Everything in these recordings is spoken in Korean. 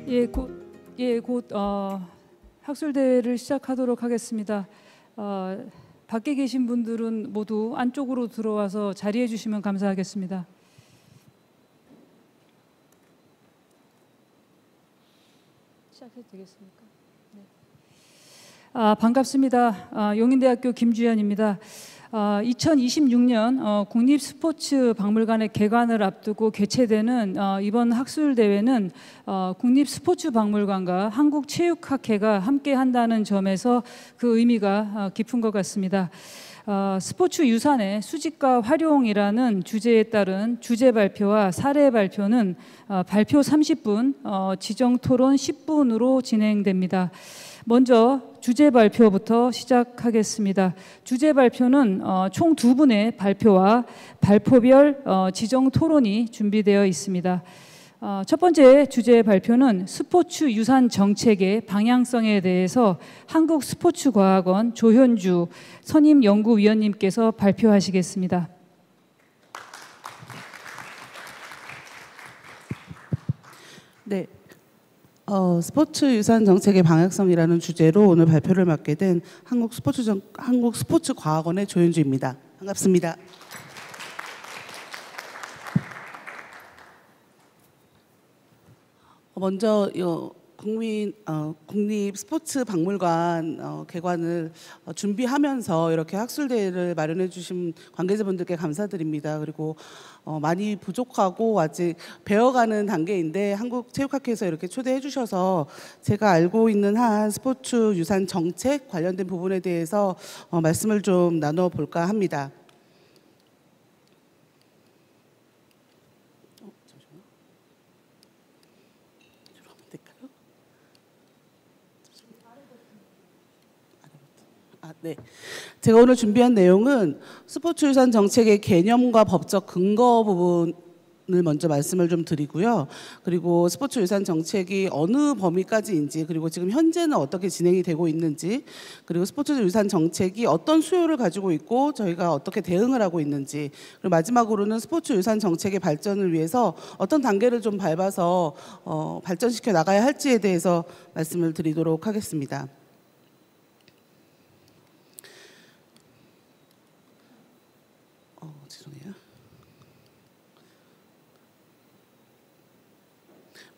예, 곧 학술대회를 시작하도록 하겠습니다. 밖에 계신 분들은 모두 안쪽으로 들어와서 자리해 주시면 감사하겠습니다. 시작해도 되겠습니까? 네. 반갑습니다. 용인대학교 김주현입니다. 2026년 국립스포츠박물관의 개관을 앞두고 개최되는 이번 학술대회는 국립스포츠박물관과 한국체육학회가 함께 한다는 점에서 그 의미가 깊은 것 같습니다. 스포츠 유산의 수집과 활용이라는 주제에 따른 주제 발표와 사례 발표는 발표 30분, 지정 토론 10분으로 진행됩니다. 먼저 주제 발표부터 시작하겠습니다. 주제 발표는 총 2분의 발표와 발표별 지정 토론이 준비되어 있습니다. 첫 번째 주제 발표는 스포츠 유산 정책의 방향성에 대해서 한국스포츠과학원 조현주 선임연구위원님께서 발표하시겠습니다. 네. 스포츠 유산 정책의 방향성이라는 주제로 오늘 발표를 맡게 된 한국스포츠과학원의 조현주입니다. 반갑습니다. 먼저 국립스포츠박물관 개관을 준비하면서 이렇게 학술대회를 마련해 주신 관계자분들께 감사드립니다. 그리고 많이 부족하고 아직 배워가는 단계인데 한국체육학회에서 이렇게 초대해 주셔서 제가 알고 있는 한 스포츠 유산 정책 관련된 부분에 대해서 말씀을 좀 나눠볼까 합니다. 네. 제가 오늘 준비한 내용은 스포츠 유산 정책의 개념과 법적 근거 부분을 먼저 말씀을 좀 드리고요. 그리고 스포츠 유산 정책이 어느 범위까지인지, 그리고 지금 현재는 어떻게 진행이 되고 있는지, 그리고 스포츠 유산 정책이 어떤 수요를 가지고 있고 저희가 어떻게 대응을 하고 있는지, 그리고 마지막으로는 스포츠 유산 정책의 발전을 위해서 어떤 단계를 좀 밟아서 발전시켜 나가야 할지에 대해서 말씀을 드리도록 하겠습니다.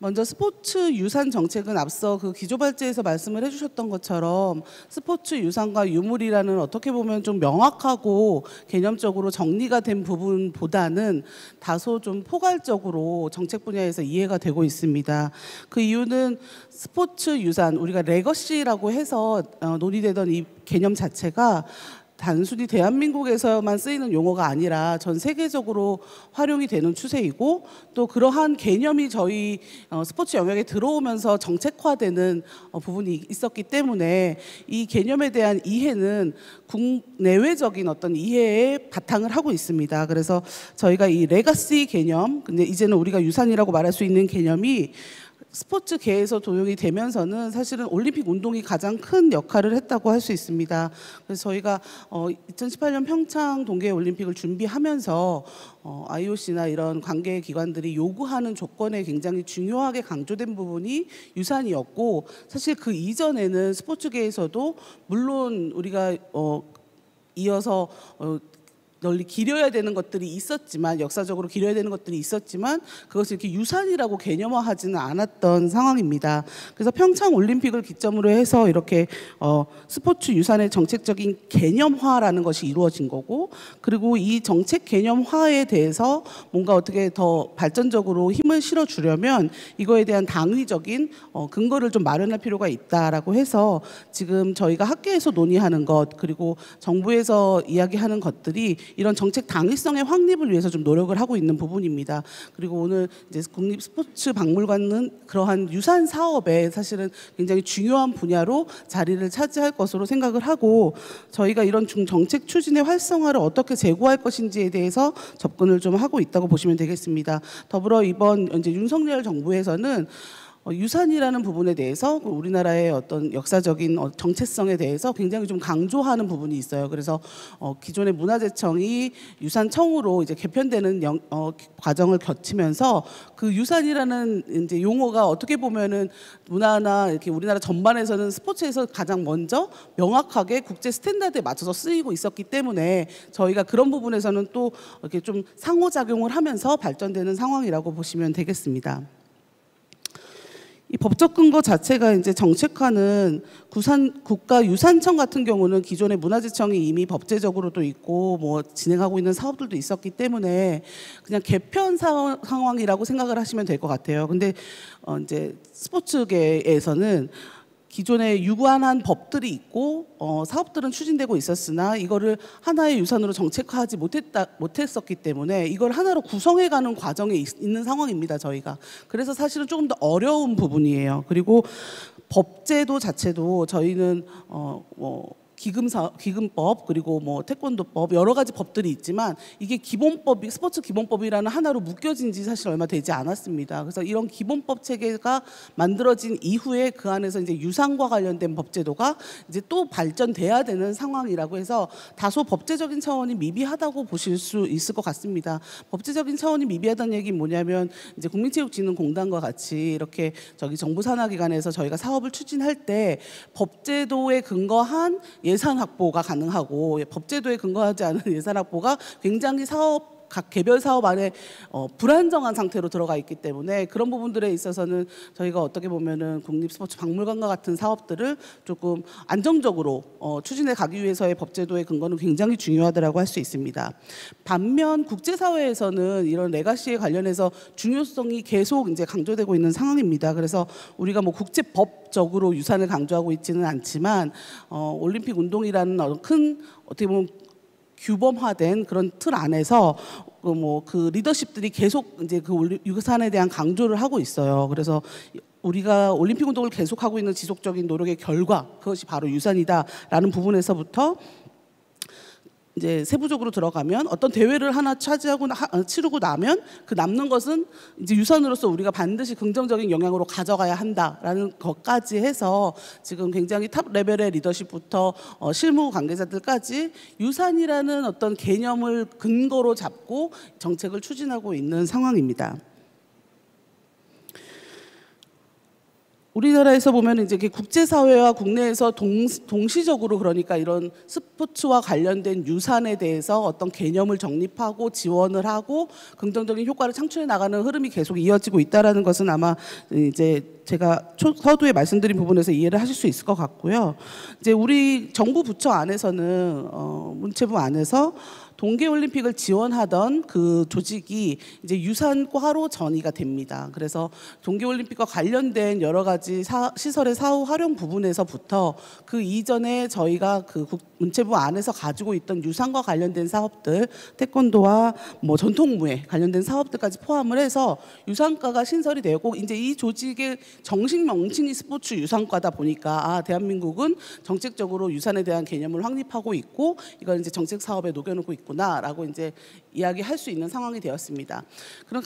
먼저 스포츠 유산 정책은 앞서 그 기조발제에서 말씀을 해주셨던 것처럼 스포츠 유산과 유물이라는 어떻게 보면 좀 명확하고 개념적으로 정리가 된 부분보다는 다소 좀 포괄적으로 정책 분야에서 이해가 되고 있습니다. 그 이유는 스포츠 유산, 우리가 레거시라고 해서 논의되던 이 개념 자체가 단순히 대한민국에서만 쓰이는 용어가 아니라 전 세계적으로 활용이 되는 추세이고, 또 그러한 개념이 저희 스포츠 영역에 들어오면서 정책화되는 부분이 있었기 때문에 이 개념에 대한 이해는 국내외적인 어떤 이해에 바탕을 하고 있습니다. 그래서 저희가 이 레거시 개념, 근데 이제는 우리가 유산이라고 말할 수 있는 개념이 스포츠계에서 도용이 되면서는 사실은 올림픽 운동이 가장 큰 역할을 했다고 할 수 있습니다. 그래서 저희가 2018년 평창 동계올림픽을 준비하면서 IOC나 이런 관계기관들이 요구하는 조건에 굉장히 중요하게 강조된 부분이 유산이었고, 사실 그 이전에는 스포츠계에서도 물론 우리가 이어서 널리 기려야 되는 것들이 있었지만, 역사적으로 기려야 되는 것들이 있었지만 그것을 이렇게 유산이라고 개념화하지는 않았던 상황입니다. 그래서 평창 올림픽을 기점으로 해서 이렇게 스포츠 유산의 정책적인 개념화라는 것이 이루어진 거고, 그리고 이 정책 개념화에 대해서 뭔가 어떻게 더 발전적으로 힘을 실어주려면 이거에 대한 당위적인 근거를 좀 마련할 필요가 있다라고 해서 지금 저희가 학계에서 논의하는 것, 그리고 정부에서 이야기하는 것들이 이런 정책 당위성의 확립을 위해서 좀 노력을 하고 있는 부분입니다. 그리고 오늘 이제 국립스포츠박물관은 그러한 유산 사업에 사실은 굉장히 중요한 분야로 자리를 차지할 것으로 생각을 하고, 저희가 이런 정책 추진의 활성화를 어떻게 제고할 것인지에 대해서 접근을 좀 하고 있다고 보시면 되겠습니다. 더불어 이번 이제 윤석열 정부에서는 유산이라는 부분에 대해서 우리나라의 어떤 역사적인 정체성에 대해서 굉장히 좀 강조하는 부분이 있어요. 그래서 기존의 문화재청이 유산청으로 이제 개편되는 과정을 거치면서 그 유산이라는 이제 용어가 어떻게 보면은 문화나 이렇게 우리나라 전반에서는 스포츠에서 가장 먼저 명확하게 국제 스탠다드에 맞춰서 쓰이고 있었기 때문에 저희가 그런 부분에서는 또 이렇게 좀 상호작용을 하면서 발전되는 상황이라고 보시면 되겠습니다. 이 법적 근거 자체가 이제 정책하는 국가유산청 같은 경우는 기존의 문화재청이 이미 법제적으로도 있고 뭐 진행하고 있는 사업들도 있었기 때문에 그냥 개편 상황이라고 생각을 하시면 될 것 같아요. 근데 이제 스포츠계에서는 기존에 유관한 법들이 있고 사업들은 추진되고 있었으나 이거를 하나의 유산으로 정책화하지 못했었기 때문에 이걸 하나로 구성해가는 과정에 있는 상황입니다. 저희가. 그래서 사실은 조금 더 어려운 부분이에요. 그리고 법제도 자체도 저희는 기금법 그리고 뭐 태권도법 여러 가지 법들이 있지만 이게 기본법이 스포츠 기본법이라는 하나로 묶여진 지 사실 얼마 되지 않았습니다. 그래서 이런 기본법 체계가 만들어진 이후에 그 안에서 이제 유산과 관련된 법제도가 이제 또 발전돼야 되는 상황이라고 해서 다소 법제적인 차원이 미비하다고 보실 수 있을 것 같습니다. 법제적인 차원이 미비하다는 얘기는 뭐냐면 이제 국민체육진흥공단과 같이 이렇게 정부 산하기관에서 저희가 사업을 추진할 때 법제도에 근거한 예산 확보가 가능하고 법제도에 근거하지 않은 예산 확보가 굉장히 각 개별 사업 안에 불안정한 상태로 들어가 있기 때문에 그런 부분들에 있어서는 저희가 어떻게 보면은 국립스포츠박물관과 같은 사업들을 조금 안정적으로 추진해 가기 위해서의 법제도의 근거는 굉장히 중요하다고 할 수 있습니다. 반면 국제사회에서는 이런 레가시에 관련해서 중요성이 계속 이제 강조되고 있는 상황입니다. 그래서 우리가 뭐 국제법적으로 유산을 강조하고 있지는 않지만 올림픽 운동이라는 큰 어떻게 보면 규범화된 그런 틀 안에서 그 리더십들이 계속 이제 그 유산에 대한 강조를 하고 있어요. 그래서 우리가 올림픽 운동을 계속하고 있는 지속적인 노력의 결과 그것이 바로 유산이다라는 부분에서부터 이제 세부적으로 들어가면 어떤 대회를 하나 치르고 나면 그 남는 것은 이제 유산으로서 우리가 반드시 긍정적인 영향으로 가져가야 한다라는 것까지 해서 지금 굉장히 탑 레벨의 리더십부터 실무 관계자들까지 유산이라는 어떤 개념을 근거로 잡고 정책을 추진하고 있는 상황입니다. 우리나라에서 보면 이제 국제사회와 국내에서 동시적으로 그러니까 이런 스포츠와 관련된 유산에 대해서 어떤 개념을 정립하고 지원을 하고 긍정적인 효과를 창출해 나가는 흐름이 계속 이어지고 있다라는 것은 아마 이제 제가 서두에 말씀드린 부분에서 이해를 하실 수 있을 것 같고요. 이제 우리 정부 부처 안에서는 문체부 안에서 동계올림픽을 지원하던 그 조직이 이제 유산과로 전이가 됩니다. 그래서 동계올림픽과 관련된 여러 가지 시설의 사후 활용 부분에서부터 그 이전에 저희가 그 문체부 안에서 가지고 있던 유산과 관련된 사업들, 태권도와 뭐 전통무예 관련된 사업들까지 포함을 해서 유산과가 신설이 되고 이제 이 조직의 정식 명칭이 스포츠 유산과다 보니까 대한민국은 정책적으로 유산에 대한 개념을 확립하고 있고 이걸 이제 정책 사업에 녹여놓고 있구나라고 이제 이야기할 수 있는 상황이 되었습니다. 그럼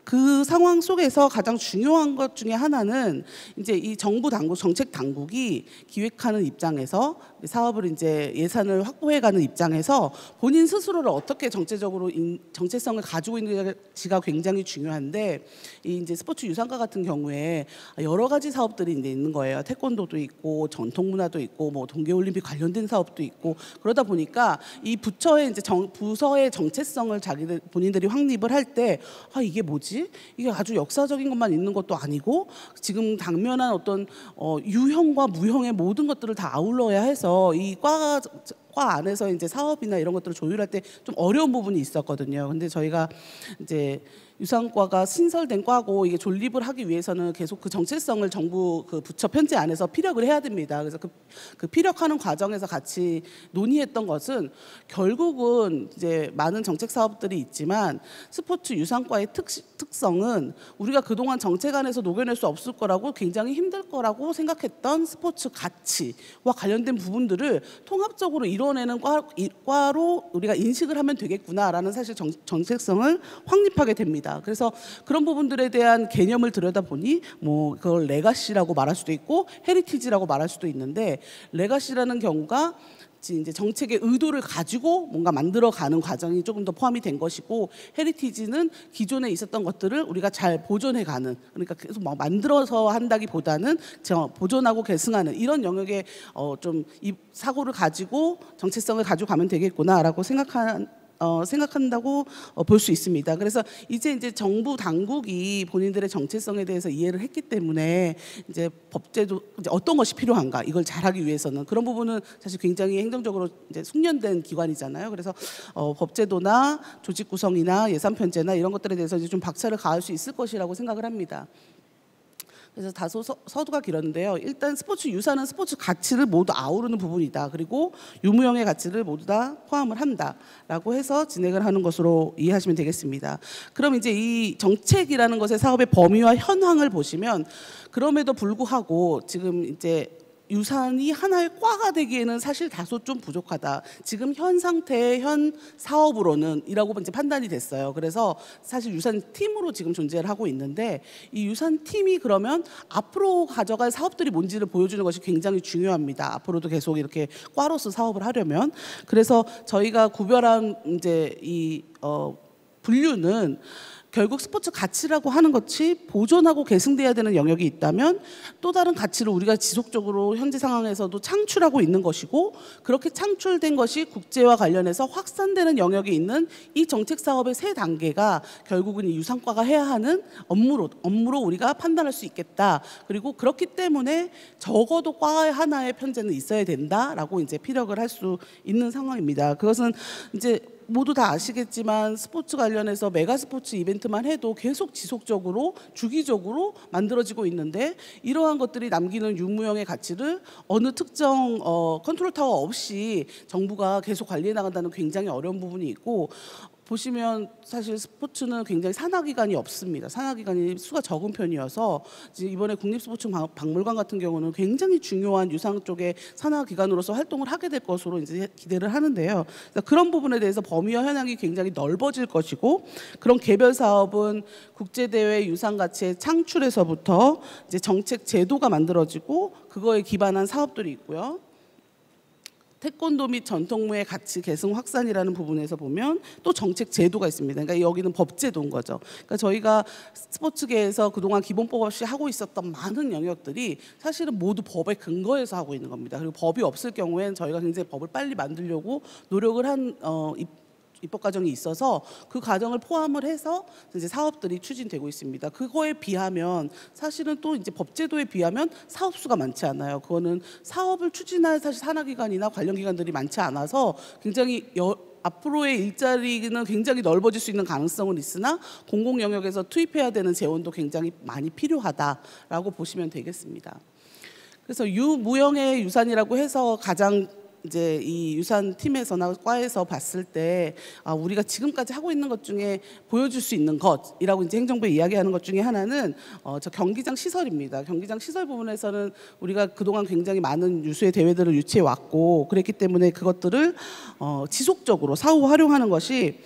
그 상황 속에서 가장 중요한 것 중에 하나는 이제 이 정부 당국, 정책 당국이 기획하는 입장에서 사업을 이제 예산을 확보해가는 입장에서 본인 스스로를 어떻게 정책적으로 정체성을 가지고 있는지가 굉장히 중요한데 이 이제 스포츠 유산과 같은 경우에 여러 가지 사업들이 이제 있는 거예요. 태권도도 있고 전통문화도 있고 뭐 동계올림픽 관련된 사업도 있고 그러다 보니까 이 부처의 이제 부서의 정체성을 본인들이 확립을 할 때 이게 뭐지? 이게 아주 역사적인 것만 있는 것도 아니고 지금 당면한 어떤 유형과 무형의 모든 것들을 다 아울러야 해서 이 과 안에서 이제 사업이나 이런 것들을 조율할 때 좀 어려운 부분이 있었거든요. 근데 저희가 이제 유산과가 신설된 과고 이게 존립을 하기 위해서는 계속 그 정체성을 정부 그 부처 편제 안에서 피력을 해야 됩니다. 그래서 그 피력하는 과정에서 같이 논의했던 것은 결국은 이제 많은 정책 사업들이 있지만 스포츠 유산과의 특성은 우리가 그동안 정책 안에서 녹여낼 수 없을 거라고 굉장히 힘들 거라고 생각했던 스포츠 가치와 관련된 부분들을 통합적으로 이뤄내는 과로 우리가 인식을 하면 되겠구나라는 사실 정책성을 확립하게 됩니다. 그래서 그런 부분들에 대한 개념을 들여다보니 뭐 그걸 레가시라고 말할 수도 있고 헤리티지라고 말할 수도 있는데, 레가시라는 경우가 이제 정책의 의도를 가지고 뭔가 만들어가는 과정이 조금 더 포함이 된 것이고, 헤리티지는 기존에 있었던 것들을 우리가 잘 보존해가는, 그러니까 계속 막 만들어서 한다기보다는 보존하고 계승하는 이런 영역의 좀 이 사고를 가지고 정체성을 가지고 가면 되겠구나라고 생각한다고 볼 수 있습니다. 그래서 이제 정부 당국이 본인들의 정체성에 대해서 이해를 했기 때문에 이제 법제도 이제 어떤 것이 필요한가 이걸 잘하기 위해서는 그런 부분은 사실 굉장히 행정적으로 이제 숙련된 기관이잖아요. 그래서 법제도나 조직 구성이나 예산 편제나 이런 것들에 대해서 이제 좀 박차를 가할 수 있을 것이라고 생각을 합니다. 그래서 다소 서두가 길었는데요. 일단 스포츠 유산은 스포츠 가치를 모두 아우르는 부분이다. 그리고 유무형의 가치를 모두 다 포함을 한다라고 해서 진행을 하는 것으로 이해하시면 되겠습니다. 그럼 이제 이 정책이라는 것의 사업의 범위와 현황을 보시면, 그럼에도 불구하고 지금 이제 유산이 하나의 과가 되기에는 사실 다소 좀 부족하다. 지금 현 상태의 현 사업으로는 이라고 이제 판단이 됐어요. 그래서 사실 유산팀으로 지금 존재를 하고 있는데, 이 유산팀이 그러면 앞으로 가져갈 사업들이 뭔지를 보여주는 것이 굉장히 중요합니다. 앞으로도 계속 이렇게 과로서 사업을 하려면. 그래서 저희가 구별한 이제 이 분류는 결국 스포츠 가치라고 하는 것이 보존하고 계승돼야 되는 영역이 있다면, 또 다른 가치를 우리가 지속적으로 현재 상황에서도 창출하고 있는 것이고, 그렇게 창출된 것이 국제와 관련해서 확산되는 영역이 있는 이 정책 사업의 세 단계가 결국은 이 유산과가 해야 하는 업무로 우리가 판단할 수 있겠다. 그리고 그렇기 때문에 적어도 과 하나의 편제는 있어야 된다라고 이제 피력을 할 수 있는 상황입니다. 그것은 이제 모두 다 아시겠지만 스포츠 관련해서 메가 스포츠 이벤트만 해도 계속 지속적으로 주기적으로 만들어지고 있는데, 이러한 것들이 남기는 유무형의 가치를 어느 특정 컨트롤 타워 없이 정부가 계속 관리해 나간다는 굉장히 어려운 부분이 있고, 보시면 사실 스포츠는 굉장히 산하기관이 없습니다. 산하기관이 수가 적은 편이어서 이번에 국립스포츠박물관 같은 경우는 굉장히 중요한 유산 쪽의 산하기관으로서 활동을 하게 될 것으로 이제 기대를 하는데요. 그런 부분에 대해서 범위와 현황이 굉장히 넓어질 것이고, 그런 개별 사업은 국제대회 유산 가치의 창출에서부터 이제 정책 제도가 만들어지고 그거에 기반한 사업들이 있고요. 태권도 및 전통무의 가치 계승 확산이라는 부분에서 보면 또 정책 제도가 있습니다. 그러니까 여기는 법제도인 거죠. 그러니까 저희가 스포츠계에서 그동안 기본법 없이 하고 있었던 많은 영역들이 사실은 모두 법에 근거해서 하고 있는 겁니다. 그리고 법이 없을 경우에는 저희가 굉장히 법을 빨리 만들려고 노력을 한 입법 과정이 있어서 그 과정을 포함을 해서 이제 사업들이 추진되고 있습니다. 그거에 비하면 사실은 또 이제 법제도에 비하면 사업 수가 많지 않아요. 그거는 사업을 추진할 사실 산하기관이나 관련 기관들이 많지 않아서 굉장히 앞으로의 일자리는 굉장히 넓어질 수 있는 가능성은 있으나 공공 영역에서 투입해야 되는 재원도 굉장히 많이 필요하다라고 보시면 되겠습니다. 그래서 유무형의 유산이라고 해서 가장 이제 이 유산 팀에서나 과에서 봤을 때 우리가 지금까지 하고 있는 것 중에 보여줄 수 있는 것이라고 이제 행정부에 이야기하는 것 중에 하나는 저 경기장 시설입니다. 경기장 시설 부분에서는 우리가 그동안 굉장히 많은 유수의 대회들을 유치해 왔고, 그랬기 때문에 그것들을 지속적으로 사후 활용하는 것이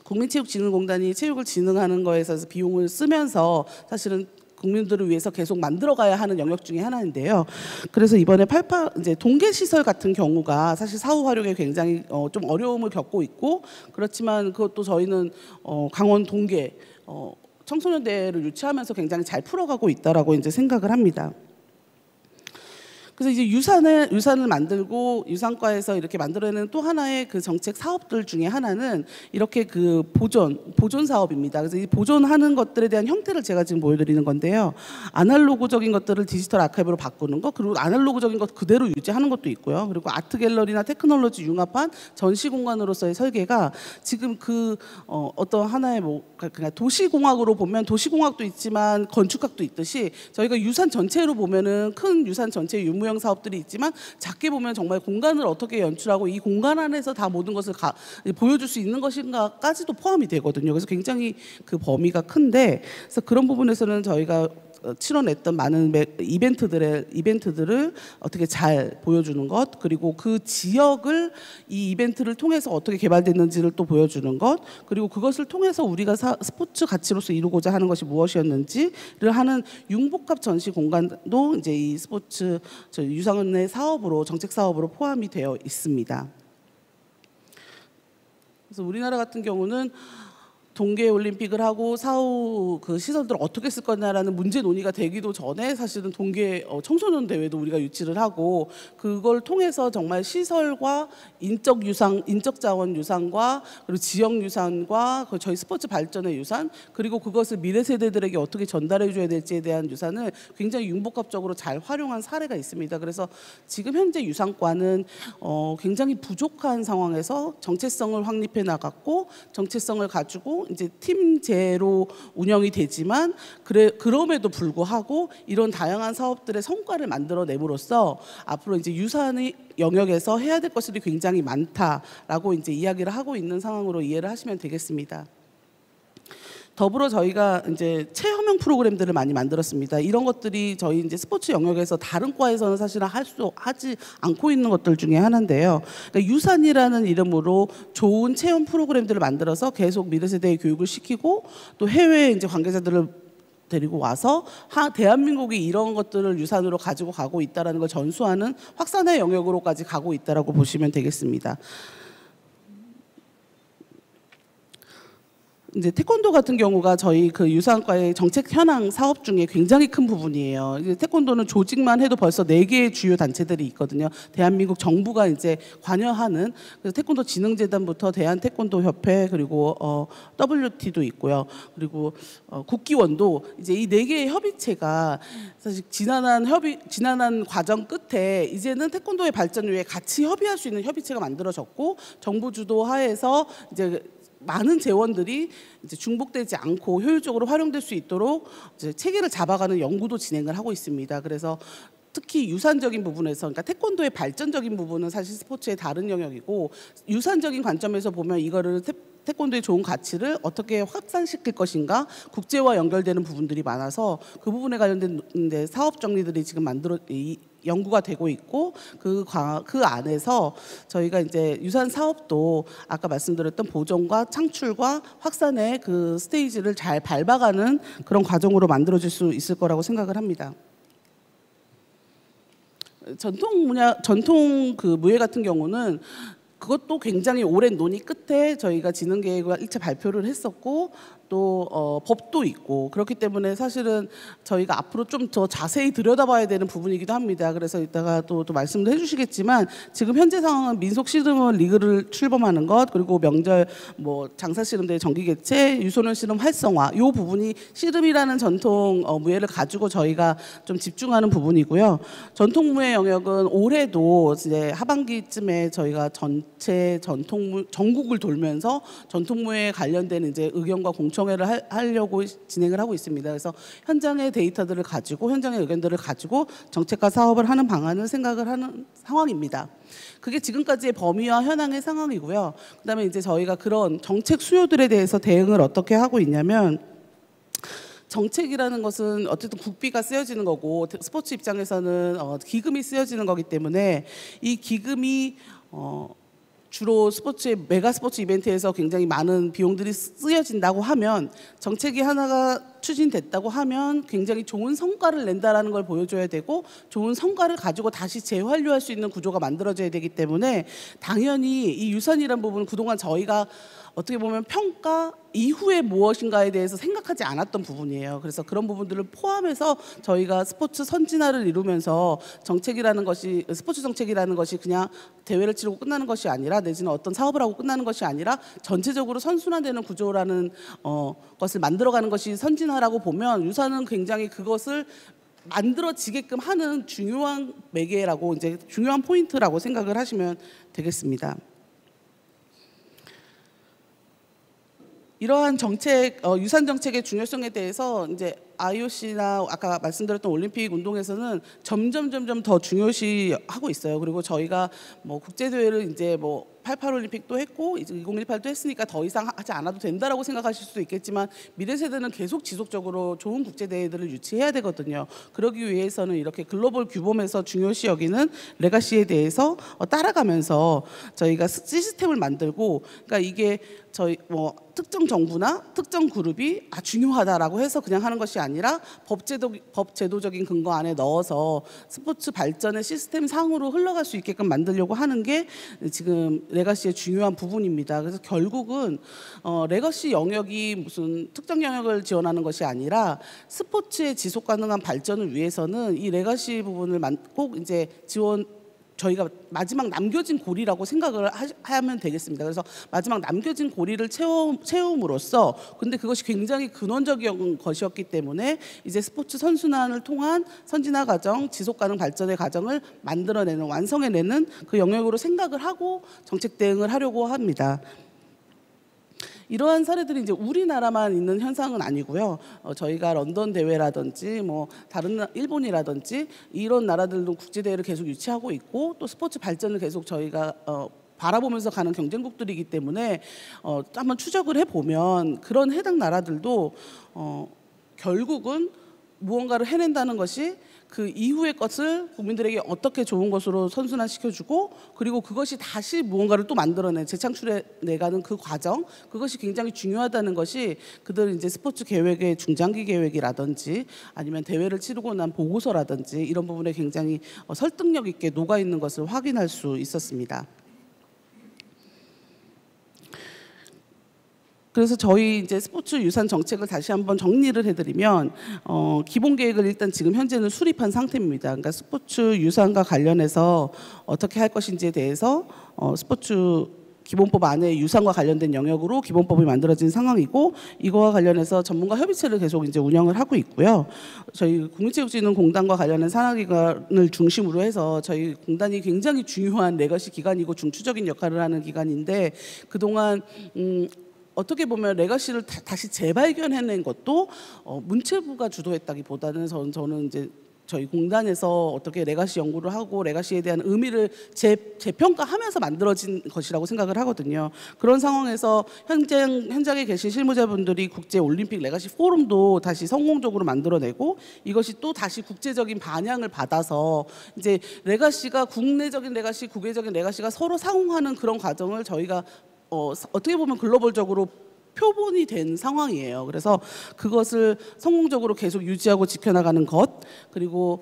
국민체육진흥공단이 체육을 진흥하는 거에서 비용을 쓰면서 사실은 국민들을 위해서 계속 만들어가야 하는 영역 중에 하나인데요. 그래서 이번에 이제 동계 시설 같은 경우가 사실 사후 활용에 굉장히 좀 어려움을 겪고 있고, 그렇지만 그것도 저희는 강원 동계 청소년 대회를 유치하면서 굉장히 잘 풀어가고 있다라고 이제 생각을 합니다. 그래서 이제 유산을 만들고 유산과에서 이렇게 만들어내는 또 하나의 그 정책 사업들 중에 하나는 이렇게 그 보존 사업입니다. 그래서 이 보존하는 것들에 대한 형태를 제가 지금 보여드리는 건데요. 아날로그적인 것들을 디지털 아카이브로 바꾸는 것, 그리고 아날로그적인 것 그대로 유지하는 것도 있고요. 그리고 아트 갤러리나 테크놀로지 융합한 전시 공간으로서의 설계가 지금 어떤 하나의 그냥 도시공학으로 보면 도시공학도 있지만 건축학도 있듯이 저희가 유산 전체로 보면은 큰 유산 전체 유무형 사업들이 있지만 작게 보면 정말 공간을 어떻게 연출하고 이 공간 안에서 다 모든 것을 보여줄 수 있는 것인가까지도 포함이 되거든요. 그래서 굉장히 그 범위가 큰데, 그래서 그런 부분에서는 저희가 치러냈던 많은 이벤트들을 어떻게 잘 보여주는 것, 그리고 그 지역을 이 이벤트를 통해서 어떻게 개발됐는지를 또 보여주는 것, 그리고 그것을 통해서 우리가 스포츠 가치로서 이루고자 하는 것이 무엇이었는지를 하는 융복합 전시 공간도 이제 이 스포츠 유산의 사업으로, 정책 사업으로 포함이 되어 있습니다. 그래서 우리나라 같은 경우는 동계올림픽을 하고 사후 그 시설들을 어떻게 쓸 거냐라는 문제 논의가 되기도 전에 사실은 동계 청소년 대회도 우리가 유치를 하고, 그걸 통해서 정말 시설과 인적 유산, 인적 자원 유산과 그리고 지역 유산과 저희 스포츠 발전의 유산, 그리고 그것을 미래 세대들에게 어떻게 전달해 줘야 될지에 대한 유산을 굉장히 융복합적으로 잘 활용한 사례가 있습니다. 그래서 지금 현재 유산과는 굉장히 부족한 상황에서 정체성을 확립해 나갔고, 정체성을 가지고 이제 팀제로 운영이 되지만 그럼에도 불구하고 이런 다양한 사업들의 성과를 만들어냄으로써 앞으로 이제 유산의 영역에서 해야 될 것들이 굉장히 많다라고 이제 이야기를 하고 있는 상황으로 이해를 하시면 되겠습니다. 더불어 저희가 이제 체험형 프로그램들을 많이 만들었습니다. 이런 것들이 저희 이제 스포츠 영역에서 다른 과에서는 사실은 하지 않고 있는 것들 중에 하나인데요. 그러니까 유산이라는 이름으로 좋은 체험 프로그램들을 만들어서 계속 미래 세대의 교육을 시키고, 또 해외 이제 관계자들을 데리고 와서 대한민국이 이런 것들을 유산으로 가지고 가고 있다는 걸 전수하는 확산의 영역으로까지 가고 있다라고 보시면 되겠습니다. 이제 태권도 같은 경우가 저희 그 유산과의 정책 현황 사업 중에 굉장히 큰 부분이에요. 이제 태권도는 조직만 해도 벌써 4개의 주요 단체들이 있거든요. 대한민국 정부가 이제 관여하는, 그래서 태권도 진흥재단부터 대한태권도협회, 그리고 WT도 있고요. 그리고 국기원도 이제 이 4개의 협의체가 사실 지난한 과정 끝에 이제는 태권도의 발전을 위해 같이 협의할 수 있는 협의체가 만들어졌고, 정부 주도 하에서 이제 많은 재원들이 이제 중복되지 않고 효율적으로 활용될 수 있도록 이제 체계를 잡아가는 연구도 진행을 하고 있습니다. 그래서 특히 유산적인 부분에서, 그러니까 태권도의 발전적인 부분은 사실 스포츠의 다른 영역이고, 유산적인 관점에서 보면 이거를 태권도의 좋은 가치를 어떻게 확산시킬 것인가, 국제와 연결되는 부분들이 많아서 그 부분에 관련된 사업 정리들이 지금 연구가 되고 있고, 그 안에서 저희가 이제 유산 사업도 아까 말씀드렸던 보존과 창출과 확산의 그 스테이지를 잘 밟아가는 그런 과정으로 만들어질 수 있을 거라고 생각을 합니다. 전통 그 무예 같은 경우는 그것도 굉장히 오랜 논의 끝에 저희가 진흥계획을 일체 발표를 했었고, 또 법도 있고, 그렇기 때문에 사실은 저희가 앞으로 좀 더 자세히 들여다봐야 되는 부분이기도 합니다. 그래서 이따가 또 말씀을 해주시겠지만, 지금 현재 상황은 민속 씨름은 리그를 출범하는 것, 그리고 명절 장사 씨름대 정기 개최, 유소년 씨름 활성화, 이 부분이 씨름이라는 전통 무예를 가지고 저희가 좀 집중하는 부분이고요. 전통 무예 영역은 올해도 이제 하반기쯤에 저희가 전체 전국을 돌면서 전통 무예에 관련된 이제 의견과 공청회를 하려고 진행을 하고 있습니다. 그래서 현장의 데이터들을 가지고, 현장의 의견들을 가지고 정책과 사업을 하는 방안을 생각을 하는 상황입니다. 그게 지금까지의 범위와 현황의 상황이고요. 그다음에 이제 저희가 그런 정책 수요들에 대해서 대응을 어떻게 하고 있냐면, 정책이라는 것은 어쨌든 국비가 쓰여지는 거고, 스포츠 입장에서는 기금이 쓰여지는 거기 때문에 이 기금이 주로 메가 스포츠 이벤트에서 굉장히 많은 비용들이 쓰여진다고 하면, 정책이 하나가 추진됐다고 하면 굉장히 좋은 성과를 낸다라는 걸 보여줘야 되고, 좋은 성과를 가지고 다시 재활용할 수 있는 구조가 만들어져야 되기 때문에, 당연히 이 유산이라는 부분은 그동안 저희가 어떻게 보면 평가 이후에 무엇인가에 대해서 생각하지 않았던 부분이에요. 그래서 그런 부분들을 포함해서 저희가 스포츠 선진화를 이루면서 정책이라는 것이, 스포츠 정책이라는 것이 그냥 대회를 치르고 끝나는 것이 아니라, 내지는 어떤 사업을 하고 끝나는 것이 아니라 전체적으로 선순환되는 구조라는 것을 만들어가는 것이 선진화라고 보면, 유산은 굉장히 그것을 만들어지게끔 하는 중요한 매개라고, 이제 중요한 포인트라고 생각을 하시면 되겠습니다. 이러한 정책, 유산 정책의 중요성에 대해서 이제 IOC나 아까 말씀드렸던 올림픽 운동에서는 점점 더 중요시하고 있어요. 그리고 저희가 국제 대회를 이제 88 올림픽도 했고 이제 2018도 했으니까 더 이상 하지 않아도 된다라고 생각하실 수도 있겠지만 미래 세대는 계속 지속적으로 좋은 국제 대회들을 유치해야 되거든요. 그러기 위해서는 이렇게 글로벌 규범에서 중요시 여기는 레가시에 대해서 따라가면서 저희가 시스템을 만들고, 그러니까 이게 저희 뭐 특정 정부나 특정 그룹이 중요하다라고 해서 그냥 하는 것이 아니라 법 제도적인 근거 안에 넣어서 스포츠 발전의 시스템 상으로 흘러갈 수 있게끔 만들려고 하는 게 지금 레가시의 중요한 부분입니다. 그래서 결국은 레가시 영역이 무슨 특정 영역을 지원하는 것이 아니라 스포츠의 지속 가능한 발전을 위해서는 이 레가시 부분을 꼭 이제 저희가 마지막 남겨진 고리라고 생각을 하면 되겠습니다. 그래서 마지막 남겨진 고리를 채움으로써, 근데 그것이 굉장히 근원적인 것이었기 때문에 이제 스포츠 선순환을 통한 선진화 과정, 지속 가능 발전의 과정을 만들어내는, 완성해내는 그 영역으로 생각을 하고 정책 대응을 하려고 합니다. 이러한 사례들이 이제 우리나라만 있는 현상은 아니고요. 저희가 런던 대회라든지 뭐 다른 일본이라든지 이런 나라들도 국제 대회를 계속 유치하고 있고 또 스포츠 발전을 계속 저희가 바라보면서 가는 경쟁국들이기 때문에 한번 추적을 해보면 그런 해당 나라들도 결국은 무언가를 해낸다는 것이 그 이후의 것을 국민들에게 어떻게 좋은 것으로 선순환시켜주고, 그리고 그것이 다시 무언가를 또 재창출해내가는 그 과정, 그것이 굉장히 중요하다는 것이 그들 이제 스포츠 계획의 중장기 계획이라든지 아니면 대회를 치르고 난 보고서라든지 이런 부분에 굉장히 설득력 있게 녹아 있는 것을 확인할 수 있었습니다. 그래서 저희 이제 스포츠 유산 정책을 다시 한번 정리를 해드리면 기본 계획을 일단 지금 현재는 수립한 상태입니다. 그러니까 스포츠 유산과 관련해서 어떻게 할 것인지에 대해서 스포츠 기본법 안에 유산과 관련된 영역으로 기본법이 만들어진 상황이고, 이거와 관련해서 전문가 협의체를 계속 이제 운영을 하고 있고요. 저희 국민체육진흥공단과 관련된 산하기관을 중심으로 해서 저희 공단이 굉장히 중요한 레거시 기관이고 중추적인 역할을 하는 기관인데, 그동안 어떻게 보면 레가시를 다시 재발견해낸 것도 문체부가 주도했다기보다는 저는 이제 저희 공단에서 어떻게 레가시 연구를 하고 레가시에 대한 의미를 재평가하면서 만들어진 것이라고 생각을 하거든요. 그런 상황에서 현장에 계신 실무자분들이 국제 올림픽 레가시 포럼도 다시 성공적으로 만들어내고, 이것이 또 다시 국제적인 반향을 받아서 이제 레가시가 국내적인 레가시, 국외적인 레가시가 서로 상응하는 그런 과정을 저희가 어떻게 보면 글로벌적으로 표본이 된 상황이에요. 그래서 그것을 성공적으로 계속 유지하고 지켜나가는 것, 그리고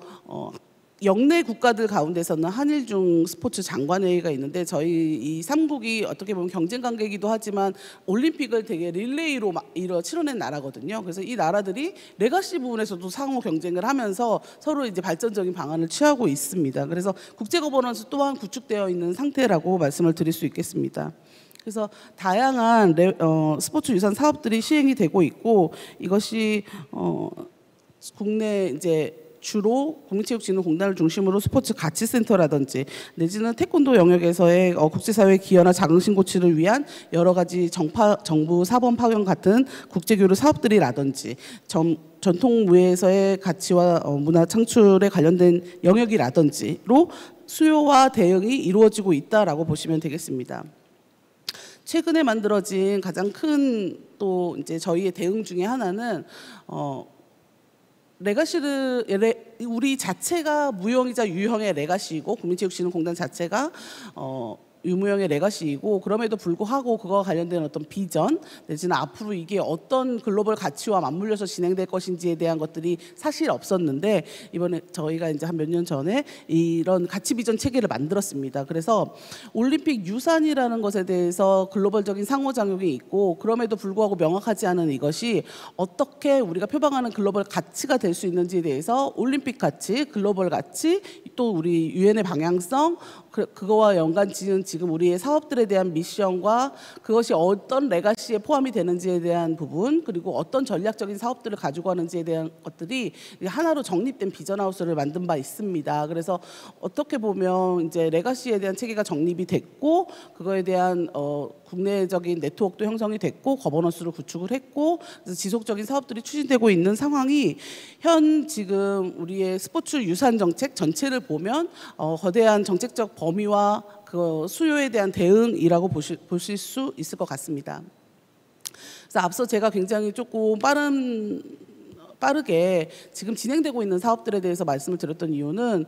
영내 국가들 가운데서는 한일중 스포츠 장관회의가 있는데 저희 이 3국이 어떻게 보면 경쟁 관계이기도 하지만 올림픽을 되게 릴레이로 치러낸 나라거든요. 그래서 이 나라들이 레가시 부분에서도 상호 경쟁을 하면서 서로 이제 발전적인 방안을 취하고 있습니다. 그래서 국제 거버넌스 또한 구축되어 있는 상태라고 말씀을 드릴 수 있겠습니다. 그래서 다양한 스포츠 유산 사업들이 시행이 되고 있고, 이것이 국내 이제 주로 국민체육진흥공단을 중심으로 스포츠 가치센터라든지 내지는 태권도 영역에서의 국제사회 기여나 자긍심 고취를 위한 여러 가지 정부 사범 파견 같은 국제교류 사업들이라든지 전통무예에서의 가치와 문화 창출에 관련된 영역이라든지로 수요와 대응이 이루어지고 있다라고 보시면 되겠습니다. 최근에 만들어진 가장 큰 또 이제 저희의 대응 중에 하나는 레가시를 우리 자체가 무형이자 유형의 레가시이고 국민체육진흥공단 자체가 유무형의 레가시이고, 그럼에도 불구하고 그거와 관련된 어떤 비전 내지는 앞으로 이게 어떤 글로벌 가치와 맞물려서 진행될 것인지에 대한 것들이 사실 없었는데, 이번에 저희가 이제 한 몇 년 전에 이런 가치 비전 체계를 만들었습니다. 그래서 올림픽 유산이라는 것에 대해서 글로벌적인 상호작용이 있고, 그럼에도 불구하고 명확하지 않은 이것이 어떻게 우리가 표방하는 글로벌 가치가 될 수 있는지에 대해서 올림픽 가치, 글로벌 가치, 또 우리 유엔의 방향성, 그거와 연관 지은 지금 우리의 사업들에 대한 미션과 그것이 어떤 레가시에 포함이 되는지에 대한 부분, 그리고 어떤 전략적인 사업들을 가지고 가는지에 대한 것들이 하나로 정립된 비전하우스를 만든 바 있습니다. 그래서 어떻게 보면 이제 레가시에 대한 체계가 정립이 됐고, 그거에 대한 국내적인 네트워크도 형성이 됐고, 거버넌스를 구축을 했고, 그래서 지속적인 사업들이 추진되고 있는 상황이 현 지금 우리의 스포츠 유산 정책 전체를 보면 거대한 정책적 범위와 그 수요에 대한 대응이라고 보실 수 있을 것 같습니다. 그래서 앞서 제가 굉장히 조금 빠르게 지금 진행되고 있는 사업들에 대해서 말씀을 드렸던 이유는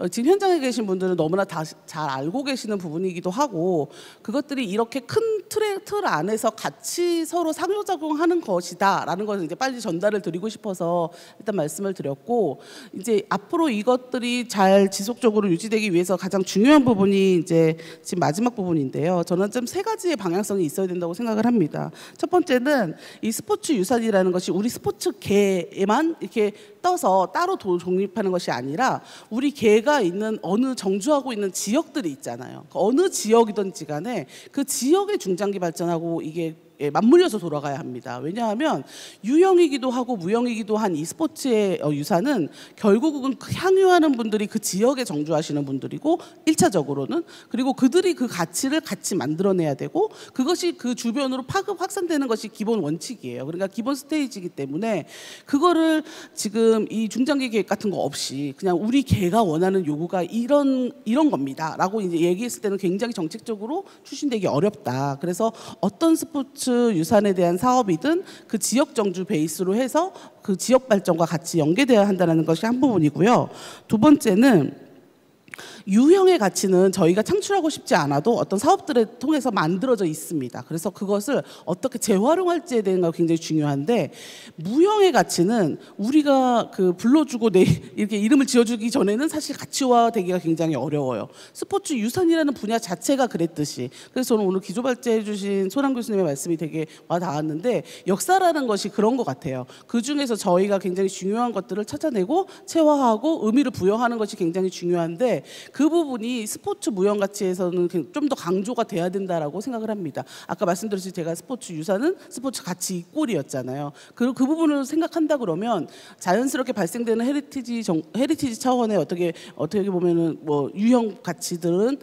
지금 현장에 계신 분들은 너무나 다 잘 알고 계시는 부분이기도 하고, 그것들이 이렇게 큰 틀 안에서 같이 서로 상호작용하는 것이다 라는 것을 이제 빨리 전달을 드리고 싶어서 일단 말씀을 드렸고, 이제 앞으로 이것들이 잘 지속적으로 유지되기 위해서 가장 중요한 부분이 이제 지금 마지막 부분인데요. 저는 좀 세 가지의 방향성이 있어야 된다고 생각을 합니다. 첫 번째는 이 스포츠 유산이라는 것이 우리 스포츠계에만 이렇게 떠서 따로 독립하는 것이 아니라 우리 개가 있는 어느 정주하고 있는 지역들이 있잖아요. 어느 지역이든지 간에 그 지역의 중장기 발전하고 이게 맞물려서 돌아가야 합니다. 왜냐하면 유형이기도 하고 무형이기도 한 이 스포츠의 유산은 결국은 향유하는 분들이 그 지역에 정주하시는 분들이고 1차적으로는, 그리고 그들이 그 가치를 같이 만들어내야 되고 그것이 그 주변으로 파급 확산되는 것이 기본 원칙이에요. 그러니까 기본 스테이지이기 때문에 그거를 지금 이 중장기 계획 같은 거 없이 그냥 우리 개가 원하는 요구가 이런 겁니다 라고 이제 얘기했을 때는 굉장히 정책적으로 추진되기 어렵다. 그래서 어떤 스포츠 유산에 대한 사업이든 그 지역 정주 베이스로 해서 그 지역 발전과 같이 연계되어야 한다는 것이 한 부분이고요. 두 번째는 유형의 가치는 저희가 창출하고 싶지 않아도 어떤 사업들을 통해서 만들어져 있습니다. 그래서 그것을 어떻게 재활용할지에 대한 거 굉장히 중요한데, 무형의 가치는 우리가 그 불러주고 이렇게 이름을 지어주기 전에는 사실 가치화되기가 굉장히 어려워요. 스포츠 유산이라는 분야 자체가 그랬듯이. 그래서 저는 오늘 기조발제 해주신 소랑 교수님의 말씀이 되게 와닿았는데, 역사라는 것이 그런 것 같아요. 그 중에서 저희가 굉장히 중요한 것들을 찾아내고 체화하고 의미를 부여하는 것이 굉장히 중요한데, 그 부분이 스포츠 무형 가치에서는 좀 더 강조가 돼야 된다라고 생각을 합니다. 아까 말씀드렸듯이 제가 스포츠 유산은 스포츠 가치 이꼴이었잖아요. 그 부분을 생각한다 그러면 자연스럽게 발생되는 헤리티지 차원의 어떻게 보면은 뭐 유형 가치들은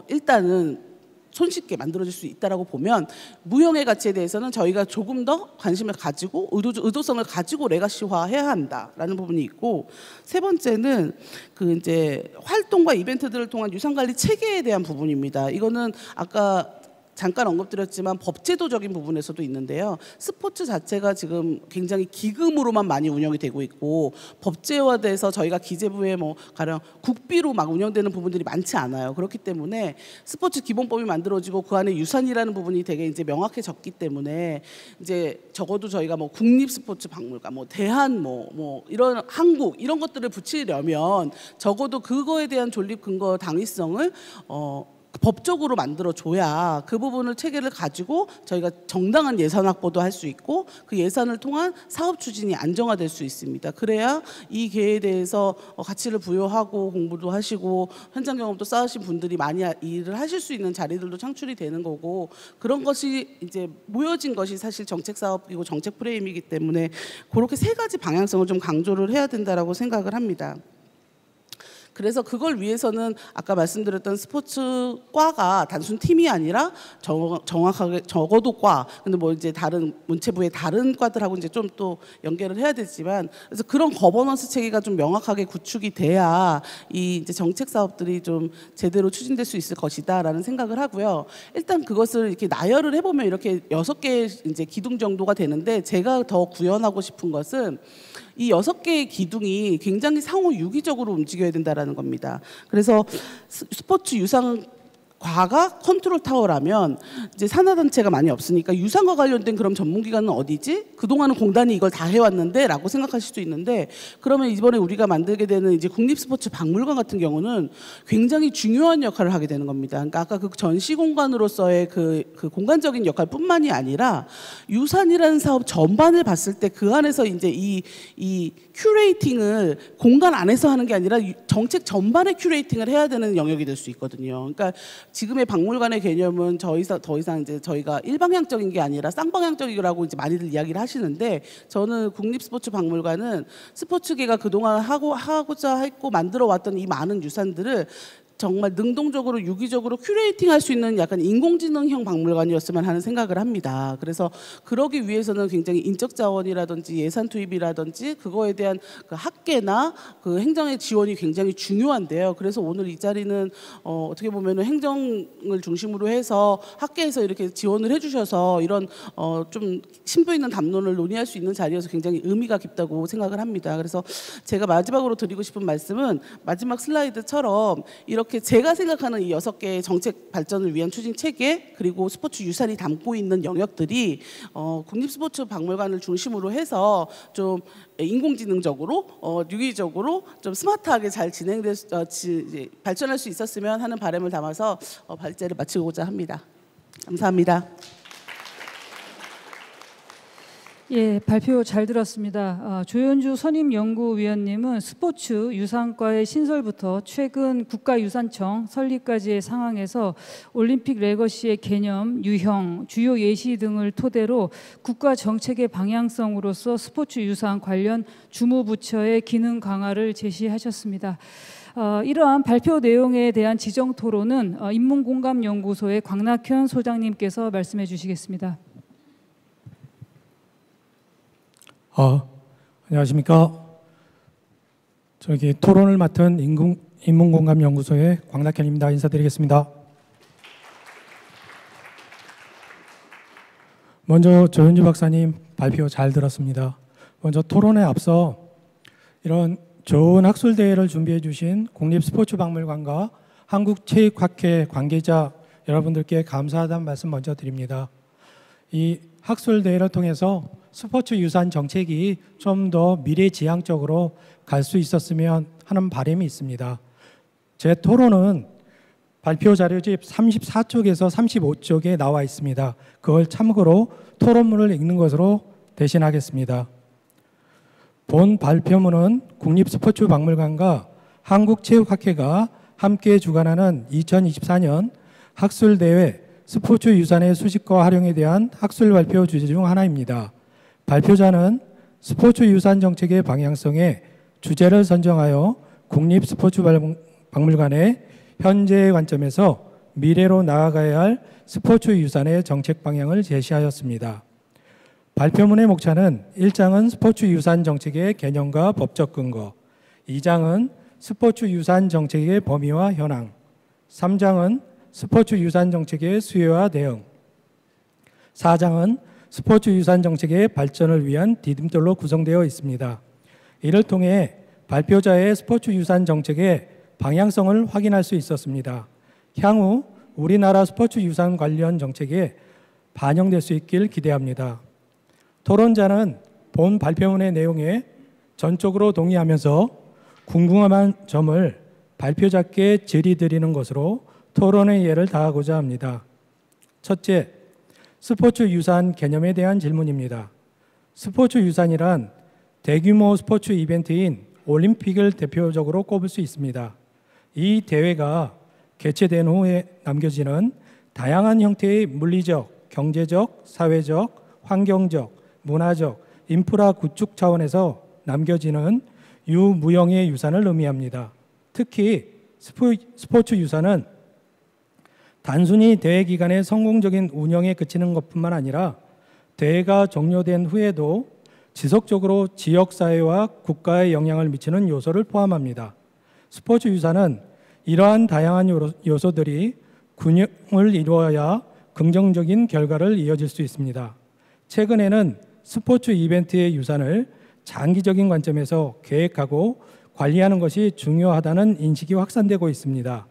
일단은 손쉽게 만들어질 수 있다라고 보면, 무형의 가치에 대해서는 저희가 조금 더 관심을 가지고 의도성을 가지고 레가시화해야 한다라는 부분이 있고, 세 번째는 그 이제 활동과 이벤트들을 통한 유산관리 체계에 대한 부분입니다. 이거는 아까 잠깐 언급드렸지만 법제도적인 부분에서도 있는데요. 스포츠 자체가 지금 굉장히 기금으로만 많이 운영이 되고 있고, 법제화돼서 저희가 기재부에 뭐 가령 국비로 막 운영되는 부분들이 많지 않아요. 그렇기 때문에 스포츠 기본법이 만들어지고 그 안에 유산이라는 부분이 되게 이제 명확해졌기 때문에 이제 적어도 저희가 뭐 국립 스포츠 박물관, 뭐 대한 뭐 이런 한국 이런 것들을 붙이려면 적어도 그거에 대한 존립 근거 당위성을 법적으로 만들어줘야 그 부분을 체계를 가지고 저희가 정당한 예산 확보도 할 수 있고 그 예산을 통한 사업 추진이 안정화될 수 있습니다. 그래야 이 계에 대해서 가치를 부여하고 공부도 하시고 현장 경험도 쌓으신 분들이 많이 일을 하실 수 있는 자리들도 창출이 되는 거고, 그런 것이 이제 모여진 것이 사실 정책 사업이고 정책 프레임이기 때문에 그렇게 세 가지 방향성을 좀 강조를 해야 된다라고 생각을 합니다. 그래서 그걸 위해서는 아까 말씀드렸던 스포츠과가 단순 팀이 아니라 정확하게 적어도 과, 근데 뭐 이제 다른 문체부의 다른 과들하고 이제 좀 또 연계를 해야 되지만, 그래서 그런 거버넌스 체계가 좀 명확하게 구축이 돼야 이 이제 정책 사업들이 좀 제대로 추진될 수 있을 것이다라는 생각을 하고요. 일단 그것을 이렇게 나열을 해보면 이렇게 6개의 이제 기둥 정도가 되는데, 제가 더 구현하고 싶은 것은 이 6개의 기둥이 굉장히 상호 유기적으로 움직여야 된다라는 겁니다. 그래서 스포츠 유산 과가 컨트롤 타워라면 이제 산하단체가 많이 없으니까 유산과 관련된 그럼 전문기관은 어디지? 그동안은 공단이 이걸 다 해왔는데 라고 생각하실 수도 있는데, 그러면 이번에 우리가 만들게 되는 이제 국립스포츠박물관 같은 경우는 굉장히 중요한 역할을 하게 되는 겁니다. 그러니까 아까 그 전시공간으로서의 그 공간적인 역할뿐만이 아니라 유산이라는 사업 전반을 봤을 때 그 안에서 이제 이 큐레이팅을 공간 안에서 하는 게 아니라 정책 전반의 큐레이팅을 해야 되는 영역이 될 수 있거든요. 그러니까 지금의 박물관의 개념은 더 이상 이제 저희가 일방향적인 게 아니라 쌍방향적이라고 이제 많이들 이야기를 하시는데, 저는 국립스포츠박물관은 스포츠계가 그동안 하고자 했고 만들어 왔던 이 많은 유산들을 정말 능동적으로 유기적으로 큐레이팅할 수 있는 약간 인공지능형 박물관이었으면 하는 생각을 합니다. 그래서 그러기 위해서는 굉장히 인적 자원이라든지 예산 투입이라든지 그거에 대한 그 학계나 그 행정의 지원이 굉장히 중요한데요. 그래서 오늘 이 자리는 어떻게 보면은 행정을 중심으로 해서 학계에서 이렇게 지원을 해주셔서 이런 좀 심도 있는 담론을 논의할 수 있는 자리여서 굉장히 의미가 깊다고 생각을 합니다. 그래서 제가 마지막으로 드리고 싶은 말씀은 마지막 슬라이드처럼 이렇게 제가 생각하는 이 6개의 정책 발전을 위한 추진 체계 그리고 스포츠 유산이 담고 있는 영역들이 국립스포츠박물관을 중심으로 해서 좀 인공지능적으로 유기적으로 좀 스마트하게 잘 발전할 수 있었으면 하는 바람을 담아서 발제를 마치고자 합니다. 감사합니다. 예, 발표 잘 들었습니다. 조현주 선임연구위원님은 스포츠 유산과의 신설부터 최근 국가유산청 설립까지의 상황에서 올림픽 레거시의 개념, 유형, 주요 예시 등을 토대로 국가 정책의 방향성으로서 스포츠 유산 관련 주무부처의 기능 강화를 제시하셨습니다. 이러한 발표 내용에 대한 지정 토론은 인문공감연구소의 광낙현 소장님께서 말씀해 주시겠습니다. 안녕하십니까. 저기 토론을 맡은 인문공감연구소의 광낙현입니다. 인사드리겠습니다. 먼저 조현주 박사님 발표 잘 들었습니다. 먼저 토론에 앞서 이런 좋은 학술대회를 준비해 주신 국립스포츠박물관과 한국체육학회 관계자 여러분들께 감사하다는 말씀 먼저 드립니다. 이 학술대회를 통해서 스포츠 유산 정책이 좀 더 미래지향적으로 갈 수 있었으면 하는 바람이 있습니다. 제 토론은 발표 자료집 34쪽에서 35쪽에 나와 있습니다. 그걸 참고로 토론문을 읽는 것으로 대신하겠습니다. 본 발표문은 국립스포츠박물관과 한국체육학회가 함께 주관하는 2024년 학술대회 스포츠 유산의 수집과 활용에 대한 학술 발표 주제 중 하나입니다. 발표자는 스포츠 유산 정책의 방향성에 주제를 선정하여 국립스포츠박물관의 현재의 관점에서 미래로 나아가야 할 스포츠 유산의 정책 방향을 제시하였습니다. 발표문의 목차는 1장은 스포츠 유산 정책의 개념과 법적 근거, 2장은 스포츠 유산 정책의 범위와 현황, 3장은 스포츠 유산 정책의 수요와 대응, 4장은 스포츠 유산 정책의 발전을 위한 디딤돌로 구성되어 있습니다. 이를 통해 발표자의 스포츠 유산 정책의 방향성을 확인할 수 있었습니다. 향후 우리나라 스포츠 유산 관련 정책에 반영될 수 있길 기대합니다. 토론자는 본 발표문의 내용에 전적으로 동의하면서 궁금한 점을 발표자께 질의드리는 것으로 토론의 예를 다하고자 합니다. 첫째, 스포츠 유산 개념에 대한 질문입니다. 스포츠 유산이란 대규모 스포츠 이벤트인 올림픽을 대표적으로 꼽을 수 있습니다. 이 대회가 개최된 후에 남겨지는 다양한 형태의 물리적, 경제적, 사회적, 환경적, 문화적, 인프라 구축 차원에서 남겨지는 유무형의 유산을 의미합니다. 특히 스포츠 유산은 단순히 대회 기간의 성공적인 운영에 그치는 것뿐만 아니라 대회가 종료된 후에도 지속적으로 지역사회와 국가에 영향을 미치는 요소를 포함합니다. 스포츠 유산은 이러한 다양한 요소들이 균형을 이루어야 긍정적인 결과를 이어질 수 있습니다. 최근에는 스포츠 이벤트의 유산을 장기적인 관점에서 계획하고 관리하는 것이 중요하다는 인식이 확산되고 있습니다.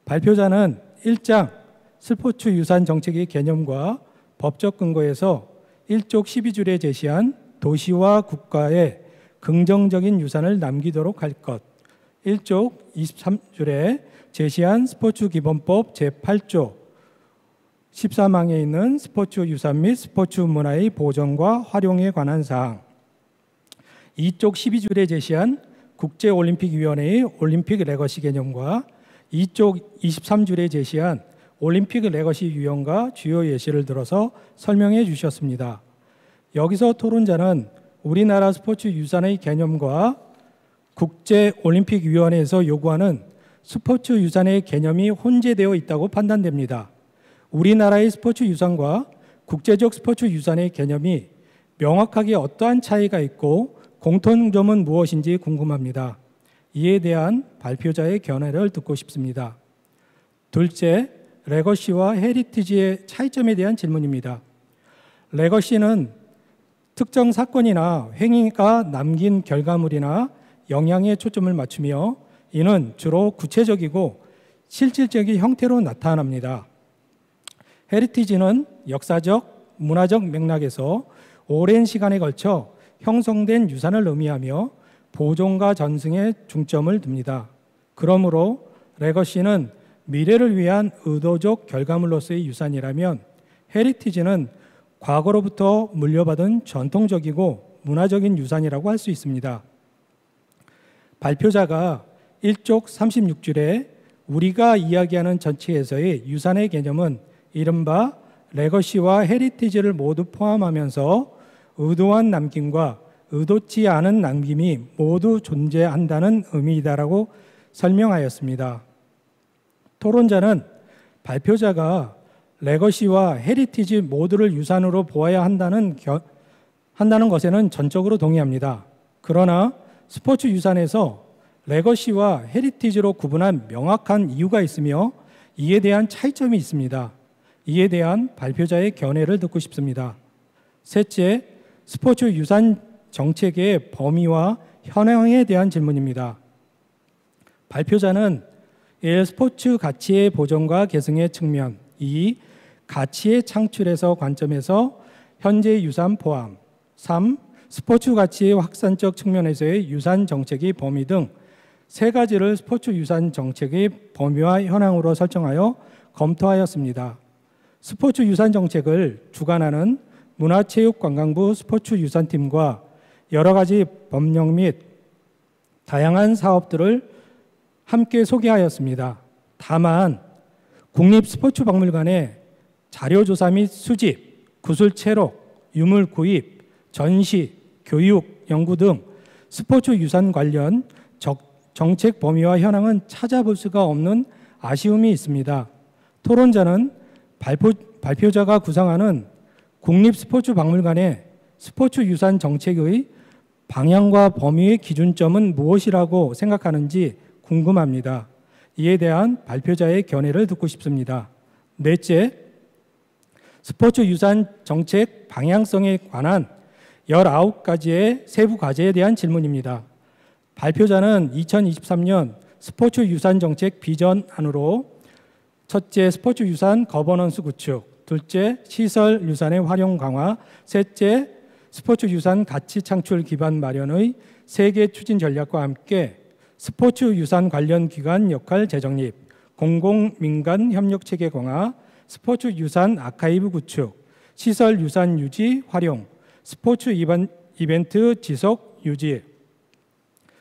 발표자는 1장 스포츠 유산 정책의 개념과 법적 근거에서 1쪽 12줄에 제시한 도시와 국가의 긍정적인 유산을 남기도록 할 것, 1쪽 23줄에 제시한 스포츠 기본법 제8조 13항에 있는 스포츠 유산 및 스포츠 문화의 보존과 활용에 관한 사항, 2쪽 12줄에 제시한 국제올림픽위원회의 올림픽 레거시 개념과 2쪽 23줄에 제시한 올림픽 레거시 유형과 주요 예시를 들어서 설명해 주셨습니다. 여기서 토론자는 우리나라 스포츠 유산의 개념과 국제올림픽위원회에서 요구하는 스포츠 유산의 개념이 혼재되어 있다고 판단됩니다. 우리나라의 스포츠 유산과 국제적 스포츠 유산의 개념이 명확하게 어떠한 차이가 있고 공통점은 무엇인지 궁금합니다. 이에 대한 발표자의 견해를 듣고 싶습니다. 둘째, 레거시와 헤리티지의 차이점에 대한 질문입니다. 레거시는 특정 사건이나 행위가 남긴 결과물이나 영향에 초점을 맞추며 이는 주로 구체적이고 실질적인 형태로 나타납니다. 헤리티지는 역사적, 문화적 맥락에서 오랜 시간에 걸쳐 형성된 유산을 의미하며 보존과 전승에 중점을 둡니다. 그러므로 레거시는 미래를 위한 의도적 결과물로서의 유산이라면 헤리티지는 과거로부터 물려받은 전통적이고 문화적인 유산이라고 할 수 있습니다. 발표자가 1쪽 36줄에 우리가 이야기하는 전체에서의 유산의 개념은 이른바 레거시와 헤리티지를 모두 포함하면서 의도한 남김과 의도치 않은 남김이 모두 존재한다는 의미이다라고 설명하였습니다. 토론자는 발표자가 레거시와 헤리티지 모두를 유산으로 보아야 한다는 것에는 전적으로 동의합니다. 그러나 스포츠 유산에서 레거시와 헤리티지로 구분한 명확한 이유가 있으며 이에 대한 차이점이 있습니다. 이에 대한 발표자의 견해를 듣고 싶습니다. 셋째, 스포츠 유산 정책의 범위와 현황에 대한 질문입니다. 발표자는 1. 스포츠 가치의 보존과 계승의 측면 2. 가치의 창출에서 관점에서 현재 유산 포함 3. 스포츠 가치의 확산적 측면에서의 유산 정책의 범위 등 세 가지를 스포츠 유산 정책의 범위와 현황으로 설정하여 검토하였습니다. 스포츠 유산 정책을 주관하는 문화체육관광부 스포츠 유산팀과 여러 가지 법령 및 다양한 사업들을 함께 소개하였습니다. 다만 국립스포츠박물관의 자료조사 및 수집, 구술 채록, 유물 구입, 전시, 교육, 연구 등 스포츠 유산 관련 정책 범위와 현황은 찾아볼 수가 없는 아쉬움이 있습니다. 토론자는 발표자가 구상하는 국립스포츠박물관의 스포츠 유산 정책의 방향과 범위의 기준점은 무엇이라고 생각하는지 궁금합니다. 이에 대한 발표자의 견해를 듣고 싶습니다. 넷째, 스포츠 유산 정책 방향성에 관한 19가지의 세부 과제에 대한 질문입니다. 발표자는 2023년 스포츠 유산 정책 비전안으로 첫째, 스포츠 유산 거버넌스 구축, 둘째, 시설 유산의 활용 강화, 셋째, 스포츠 유산 가치 창출 기반 마련의 세계 추진 전략과 함께 스포츠 유산 관련 기관 역할 재정립, 공공 민간 협력 체계 강화, 스포츠 유산 아카이브 구축, 시설 유산 유지 활용, 스포츠 이벤트 지속 유지,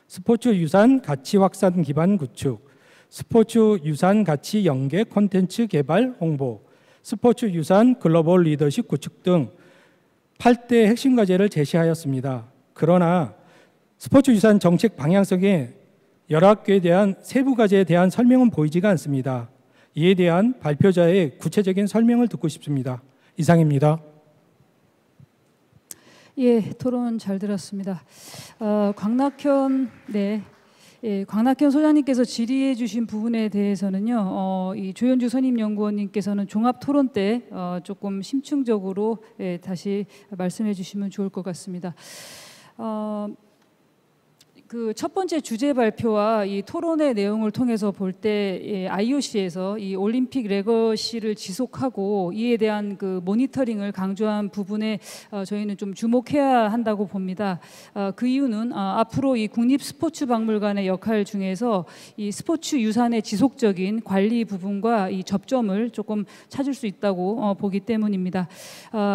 스포츠 유산 가치 확산 기반 구축, 스포츠 유산 가치 연계 콘텐츠 개발 홍보, 스포츠 유산 글로벌 리더십 구축 등 8대 핵심 과제를 제시하였습니다. 그러나 스포츠 유산 정책 방향성의 19개에 대한 세부 과제에 대한 설명은 보이지가 않습니다. 이에 대한 발표자의 구체적인 설명을 듣고 싶습니다. 이상입니다. 예, 토론 잘 들었습니다. 광낙현 소장님께서 질의해 주신 부분에 대해서는요, 이 조현주 선임연구원님께서는 종합 토론 때 조금 심층적으로 다시 말씀해 주시면 좋을 것 같습니다. 그 첫 번째 주제 발표와 이 토론의 내용을 통해서 볼 때 IOC에서 이 올림픽 레거시를 지속하고 이에 대한 그 모니터링을 강조한 부분에 저희는 좀 주목해야 한다고 봅니다. 그 이유는 앞으로 이 국립스포츠박물관의 역할 중에서 이 스포츠 유산의 지속적인 관리 부분과 이 접점을 조금 찾을 수 있다고 보기 때문입니다.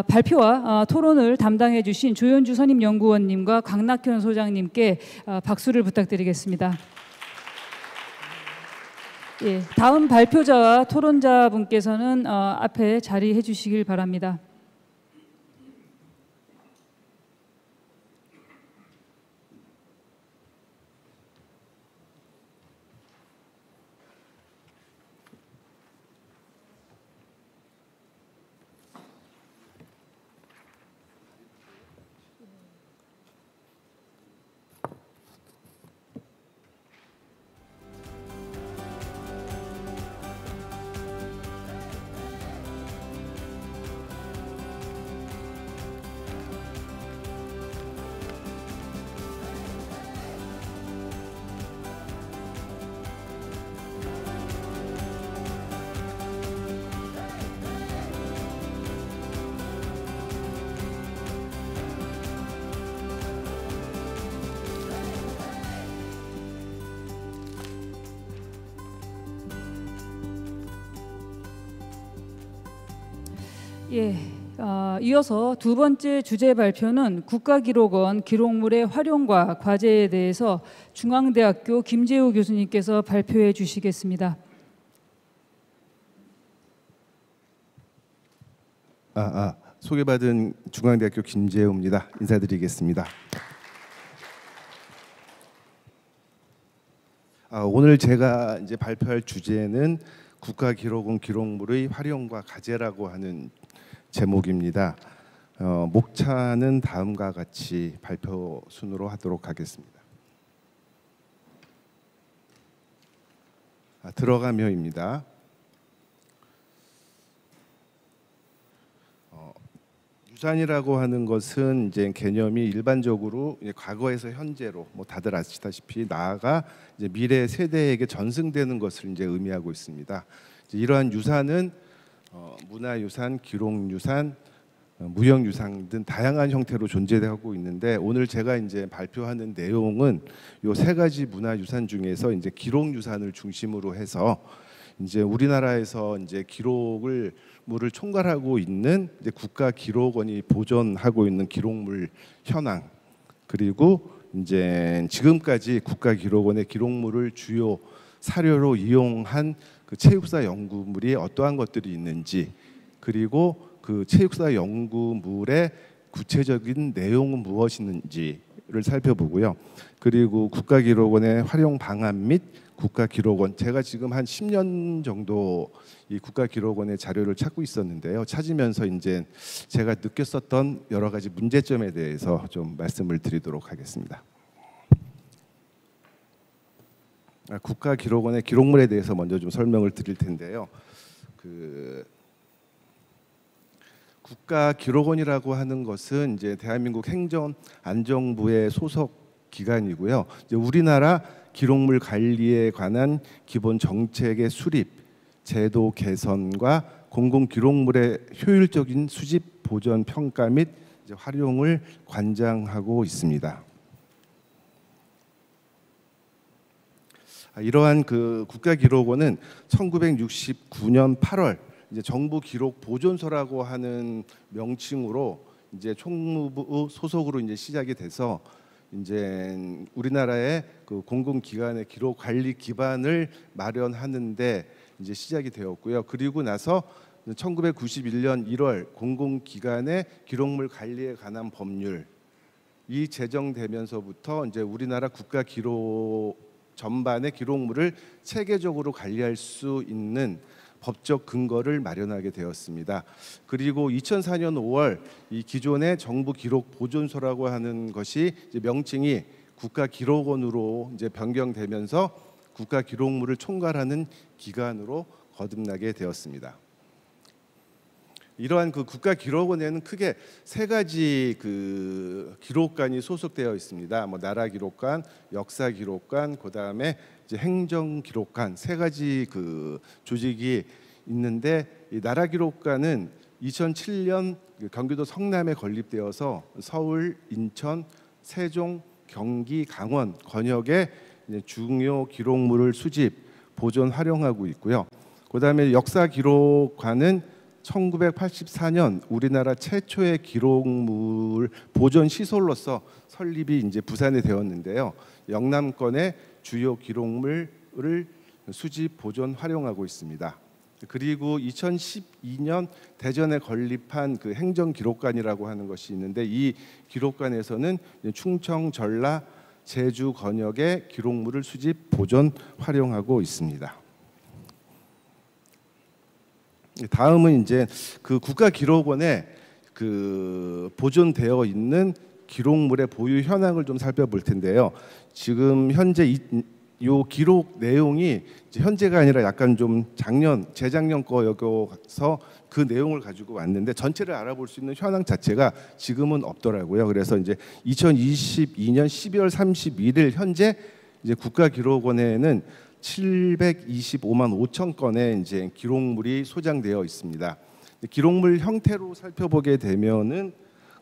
발표와 토론을 담당해 주신 조현주 선임연구원님과 강낙현 소장님께 박수를 부탁드리겠습니다. 예, 다음 발표자와 토론자 분께서는 앞에 자리해 주시길 바랍니다. 예, 이어서 두 번째 주제 발표는 국가기록원 기록물의 활용과 과제에 대해서 중앙대학교 김재우 교수님께서 발표해 주시겠습니다. 소개받은 중앙대학교 김재우입니다. 인사드리겠습니다. 오늘 제가 이제 발표할 주제는 국가기록원 기록물의 활용과 과제라고 하는 제목입니다. 목차는 다음과 같이 발표 순으로 하도록 하겠습니다. 들어가며입니다. 유산이라고 하는 것은 이제 개념이 일반적으로 과거에서 현재로 다들 아시다시피 나아가 이제 미래 세대에게 전승되는 것을 이제 의미하고 있습니다. 이제 이러한 유산은 문화유산, 기록유산, 무형유산 등 다양한 형태로 존재하고 있는데 오늘 제가 이제 발표하는 내용은 요 세 가지 문화유산 중에서 이제 기록유산을 중심으로 해서 이제 우리나라에서 이제 기록물을 총괄하고 있는 이제 국가기록원이 보존하고 있는 기록물 현황, 그리고 이제 지금까지 국가기록원의 기록물을 주요 사료로 이용한 그 체육사 연구물이 어떠한 것들이 있는지, 그리고 그 체육사 연구물의 구체적인 내용은 무엇인지를 살펴보고요. 그리고 국가기록원의 활용 방안 및 국가기록원, 제가 지금 한 10년 정도 이 국가기록원의 자료를 찾고 있었는데요. 찾으면서 이제 제가 느꼈었던 여러 가지 문제점에 대해서 좀 말씀을 드리도록 하겠습니다. 국가기록원의 기록물에 대해서 먼저 좀 설명을 드릴 텐데요. 국가기록원이라고 하는 것은 이제 대한민국 행정안전부의 소속 기관이고요. 이제 우리나라 기록물 관리에 관한 기본 정책의 수립, 제도 개선과 공공 기록물의 효율적인 수집, 보존, 평가 및 이제 활용을 관장하고 있습니다. 이러한 그 국가기록원은 1969년 8월 이제 정부 기록 보존소라고 하는 명칭으로 이제 총무부 소속으로 이제 시작이 돼서 이제 우리나라의 그 공공기관의 기록 관리 기반을 마련하는데 이제 시작이 되었고요. 그리고 나서 1991년 1월 공공기관의 기록물 관리에 관한 법률이 제정되면서부터 이제 우리나라 국가 기록 전반의 기록물을 체계적으로 관리할 수 있는 법적 근거를 마련하게 되었습니다. 그리고 2004년 5월 이 기존의 정부 기록 보존소라고 하는 것이 이제 명칭이 국가기록원으로 이제 변경되면서 국가기록물을 총괄하는 기관으로 거듭나게 되었습니다. 이러한 그 국가기록원에는 크게 세 가지 그 기록관이 소속되어 있습니다. 나라기록관, 역사기록관, 그다음에 이제 행정기록관 세 가지 그 조직이 있는데 이 나라기록관은 2007년 경기도 성남에 건립되어서 서울, 인천, 세종, 경기, 강원 권역의 중요 기록물을 수집, 보존, 활용하고 있고요. 그다음에 역사기록관은 1984년 우리나라 최초의 기록물 보존 시설로서 설립이 이제 부산에 되었는데요. 영남권의 주요 기록물을 수집, 보존, 활용하고 있습니다. 그리고 2012년 대전에 건립한 그 행정기록관이라고 하는 것이 있는데 이 기록관에서는 충청, 전라, 제주 권역의 기록물을 수집, 보존, 활용하고 있습니다. 다음은 이제 그 국가기록원에 그 보존되어 있는 기록물의 보유 현황을 좀 살펴볼 텐데요. 지금 현재 이 기록 내용이 이제 현재가 아니라 약간 좀 재작년 거여서 그 내용을 가지고 왔는데 전체를 알아볼 수 있는 현황 자체가 지금은 없더라고요. 그래서 이제 2022년 12월 31일 현재 이제 국가기록원에는 725만 5천 건의 이제 기록물이 소장되어 있습니다. 기록물 형태로 살펴보게 되면은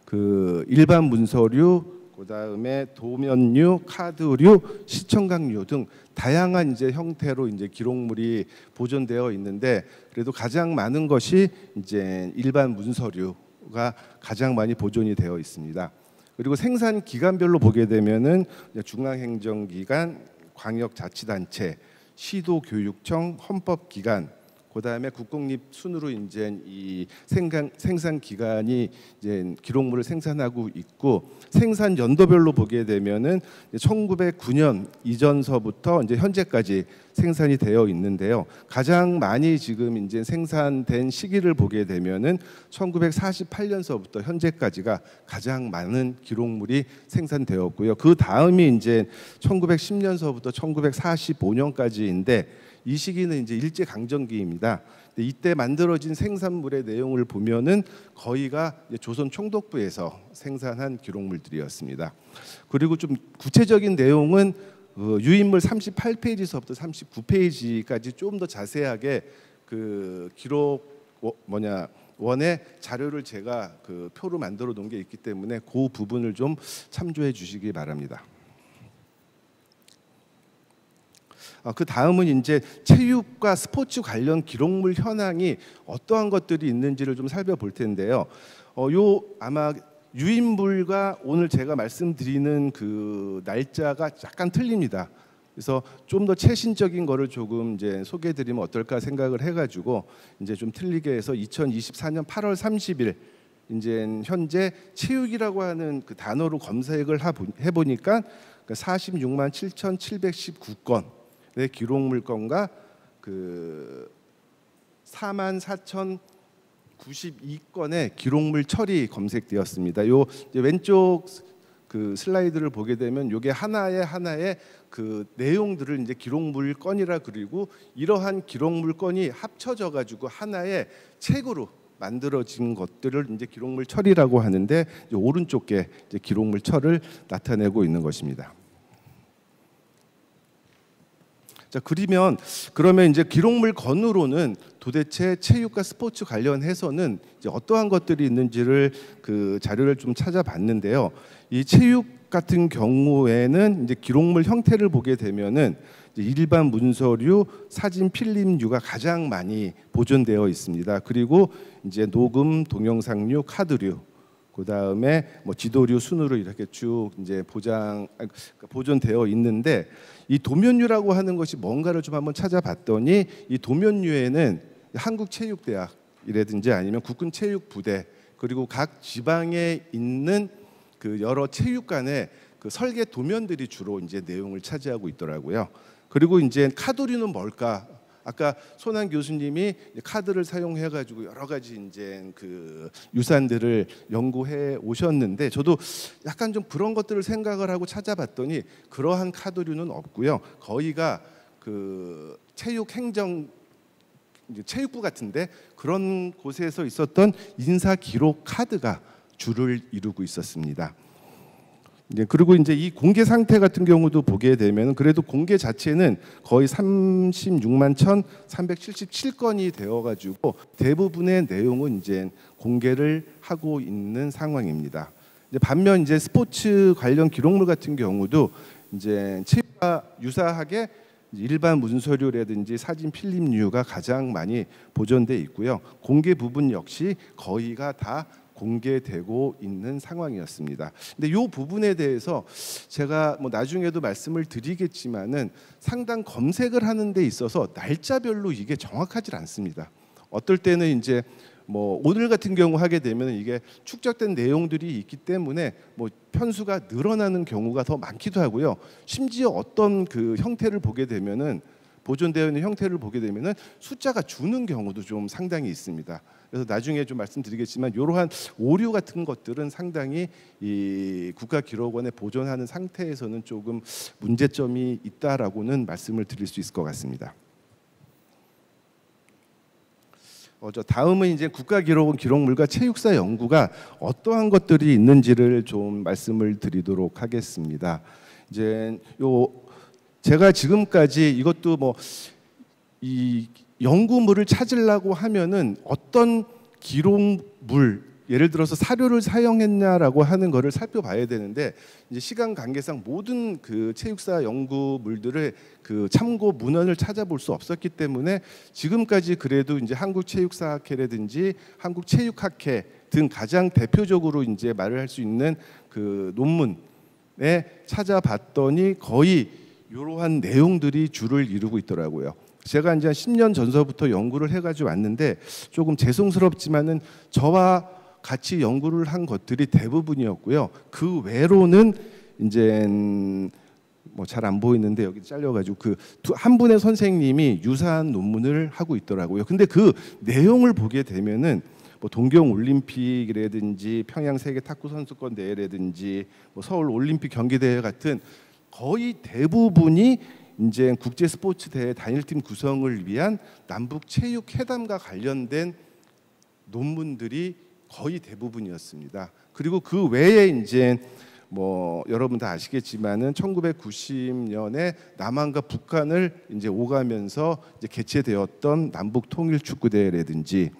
그 일반 문서류, 그다음에 도면류, 카드류, 시청각류 등 다양한 이제 형태로 이제 기록물이 보존되어 있는데 그래도 가장 많은 것이 이제 일반 문서류가 가장 많이 보존이 되어 있습니다. 그리고 생산 기관별로 보게 되면은 중앙행정기관, 광역자치단체, 시도교육청, 헌법기관, 그다음에 국공립 순으로 이제 이 생산 기관이 이제 기록물을 생산하고 있고 생산 연도별로 보게 되면은 1909년 이전서부터 이제 현재까지 생산이 되어 있는데요. 가장 많이 지금 이제 생산된 시기를 보게 되면은 1948년서부터 현재까지가 가장 많은 기록물이 생산되었고요. 그 다음이 이제 1910년서부터 1945년까지인데 이 시기는 이제 일제 강점기입니다. 이때 만들어진 생산물의 내용을 보면은 거의가 조선 총독부에서 생산한 기록물들이었습니다. 그리고 좀 구체적인 내용은 유인물 38페이지서부터 39페이지까지 좀 더 자세하게 그 기록 원의 자료를 제가 그 표로 만들어 놓은 게 있기 때문에 그 부분을 좀 참조해 주시기 바랍니다. 그 다음은 이제 체육과 스포츠 관련 기록물 현황이 어떠한 것들이 있는지를 좀 살펴볼 텐데요. 요 아마 유인물과 오늘 제가 말씀드리는 그 날짜가 약간 틀립니다. 그래서 좀 더 최신적인 거를 조금 이제 소개해드리면 어떨까 생각을 해가지고 이제 좀 틀리게 해서 2024년 8월 30일 이제 현재 체육이라고 하는 그 단어로 검색을 해보니까 46만 7,719건. 의 기록물건과 그 44,092건의 기록물 처리 검색되었습니다. 요 왼쪽 그 슬라이드를 보게 되면 요게 하나의 그 내용들을 이제 기록물 건이라 그리고 이러한 기록물 건이 합쳐져 가지고 하나의 책으로 만들어진 것들을 이제 기록물 처리라고 하는데 이제 오른쪽에 이제 기록물 처를 나타내고 있는 것입니다. 자, 그러면 이제 기록물 건으로는 도대체 체육과 스포츠 관련해서는 이제 어떠한 것들이 있는지를 그 자료를 좀 찾아봤는데요. 이 체육 같은 경우에는 이제 기록물 형태를 보게 되면은 이제 일반 문서류, 사진 필름류가 가장 많이 보존되어 있습니다. 그리고 이제 녹음, 동영상류, 카드류, 그 다음에 뭐 지도류 순으로 이렇게 쭉 이제 보존되어 있는데 이 도면류라고 하는 것이 뭔가를 좀 한번 찾아봤더니 이 도면류에는 한국체육대학이라든지 아니면 국군체육부대 그리고 각 지방에 있는 그 여러 체육관의 그 설계 도면들이 주로 이제 내용을 차지하고 있더라고요. 그리고 이제 카드류는 뭘까? 아까 손한 교수님이 카드를 사용해 가지고 여러 가지 이제 그 유산들을 연구해 오셨는데 저도 약간 좀 그런 것들을 생각을 하고 찾아봤더니 그러한 카드류는 없고요. 거의가 그 체육부 같은데 그런 곳에서 있었던 인사 기록 카드가 주를 이루고 있었습니다. 그리고 이제 이 공개 상태 같은 경우도 보게 되면 그래도 공개 자체는 거의 36만 1,377건이 되어가지고 대부분의 내용은 이제 공개를 하고 있는 상황입니다. 반면 이제 스포츠 관련 기록물 같은 경우도 이제 체육과 유사하게 일반 문서류라든지 사진 필름류가 가장 많이 보존돼 있고요. 공개 부분 역시 거의가 다 공개되고 있는 상황이었습니다. 근데 이 부분에 대해서 제가 뭐 나중에도 말씀을 드리겠지만은 상당 검색을 하는 데 있어서 날짜별로 이게 정확하지 않습니다. 어떨 때는 이제 뭐 오늘 같은 경우 하게 되면 이게 축적된 내용들이 있기 때문에 뭐 편수가 늘어나는 경우가 더 많기도 하고요. 심지어 어떤 그 형태를 보게 되면은 보존되어 있는 형태를 보게 되면은 숫자가 주는 경우도 좀 상당히 있습니다. 그래서 나중에 좀 말씀드리겠지만 이러한 오류 같은 것들은 상당히 이 국가기록원에 보존하는 상태에서는 조금 문제점이 있다라고는 말씀을 드릴 수 있을 것 같습니다. 저 다음은 이제 국가기록원 기록물과 체육사 연구가 어떠한 것들이 있는지를 좀 말씀을 드리도록 하겠습니다. 이제 제가 지금까지 이것도 뭐 이 연구물을 찾으려고 하면은 어떤 기록물 예를 들어서 사료를 사용했냐라고 하는 거를 살펴봐야 되는데 이제 시간 관계상 모든 그 체육사 연구물들을 그 참고 문헌을 찾아볼 수 없었기 때문에 지금까지 그래도 이제 한국체육사학회라든지 한국체육학회 등 가장 대표적으로 이제 말을 할 수 있는 그 논문에 찾아봤더니 거의 이러한 내용들이 주를 이루고 있더라고요. 제가 이제 10년 전서부터 연구를 해가지고 왔는데 조금 죄송스럽지만은 저와 같이 연구를 한 것들이 대부분이었고요. 그 외로는 이제 뭐 잘 안 보이는데 여기 잘려가지고 그 한 분의 선생님이 유사한 논문을 하고 있더라고요. 근데 그 내용을 보게 되면은 뭐 동경 올림픽이라든지 평양 세계 탁구 선수권 대회라든지 뭐 서울 올림픽 경기 대회 같은 거의 대부분이 이제 국제 스포츠 대회 단일팀 구성을 위한 남북 체육 회담과 관련된 논문들이 거의 대부분이었습니다. 그리고 그 외에 이제 뭐 여러분 다 아시겠지만은 1990년에 남한과 북한을 이제 오가면서 이제 개최되었던 남북 통일 축구 대회라든지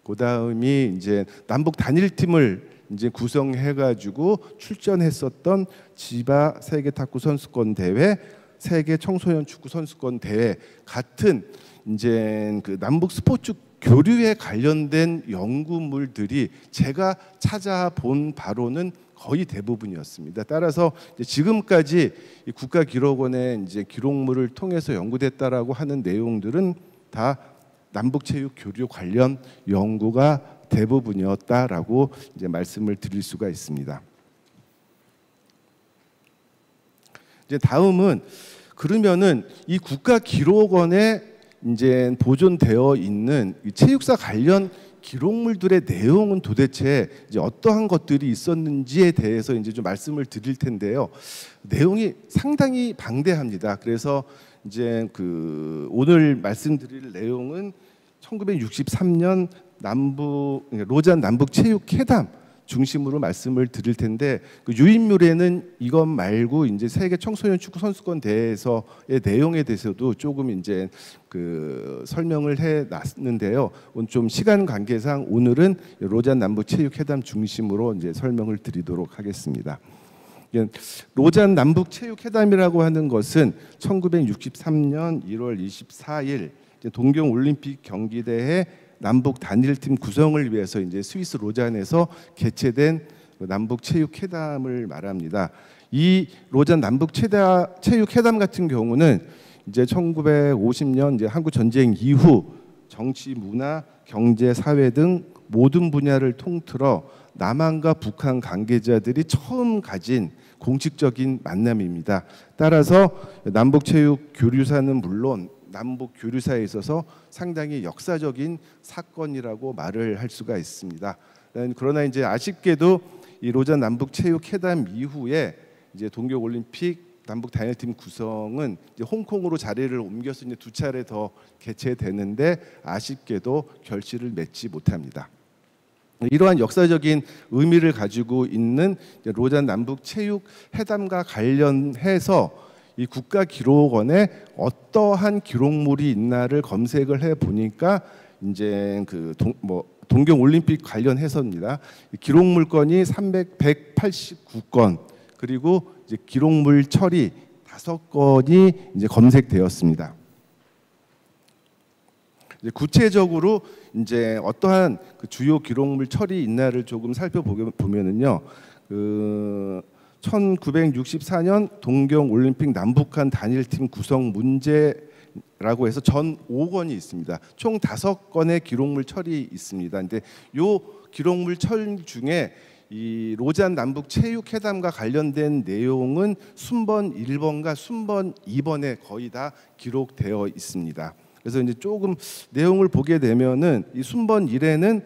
그다음이 이제 남북 단일팀을 이제 구성해 가지고 출전했었던 지바 세계 탁구 선수권 대회, 세계 청소년 축구 선수권 대회 같은 이제 그 남북 스포츠 교류에 관련된 연구물들이 제가 찾아본 바로는 거의 대부분이었습니다. 따라서 이제 지금까지 이 국가기록원의 이제 기록물을 통해서 연구됐다라고 하는 내용들은 다 남북체육 교류 관련 연구가 대부분이었다라고 이제 말씀을 드릴 수가 있습니다. 이제 다음은 그러면은 이 국가기록원에 이제 보존되어 있는 체육사 관련 기록물들의 내용은 도대체 이제 어떠한 것들이 있었는지에 대해서 이제 좀 말씀을 드릴 텐데요. 내용이 상당히 방대합니다. 그래서 이제 그 오늘 말씀드릴 내용은 1963년 로잔 남북 체육 회담 중심으로 말씀을 드릴 텐데 그 유인물에는 이것 말고 이제 세계 청소년 축구 선수권 대회에서의 내용에 대해서도 조금 이제 그 설명을 해 놨는데요. 좀 시간 관계상 오늘은 로잔 남북 체육 회담 중심으로 이제 설명을 드리도록 하겠습니다. 로잔 남북 체육 회담이라고 하는 것은 1963년 1월 24일 동경 올림픽 경기대회 남북 단일팀 구성을 위해서 이제 스위스 로잔에서 개최된 남북 체육 회담을 말합니다. 이 로잔 남북 체육 회담 같은 경우는 이제 1950년 이제 한국 전쟁 이후 정치, 문화, 경제, 사회 등 모든 분야를 통틀어 남한과 북한 관계자들이 처음 가진 공식적인 만남입니다. 따라서 남북 체육 교류사는 물론 남북 교류사에 있어서 상당히 역사적인 사건이라고 말을 할 수가 있습니다. 그러나 이제 아쉽게도 이 로잔 남북 체육 회담 이후에 이제 동경 올림픽 남북 단일팀 구성은 이제 홍콩으로 자리를 옮겨서 이제 2차례 더 개최되는데 아쉽게도 결실을 맺지 못합니다. 이러한 역사적인 의미를 가지고 있는 로잔 남북 체육 회담과 관련해서 이 국가기록원에 어떠한 기록물이 있나를 검색을 해 보니까 이제 그 동경 올림픽 관련해서입니다. 기록물건이 189건 그리고 이제 기록물 처리 5건이 이제 검색되었습니다. 이제 구체적으로 이제 어떠한 그 주요 기록물 처리 있나를 조금 살펴보면은요. 1964년 동경 올림픽 남북한 단일팀 구성 문제라고 해서 전 5건이 있습니다. 총 5건의 기록물 처리 있습니다. 근데 요 기록물 처리 중에 이 로잔 남북 체육 회담과 관련된 내용은 순번 1번과 순번 2번에 거의 다 기록되어 있습니다. 그래서 이제 조금 내용을 보게 되면은 이 순번 1에는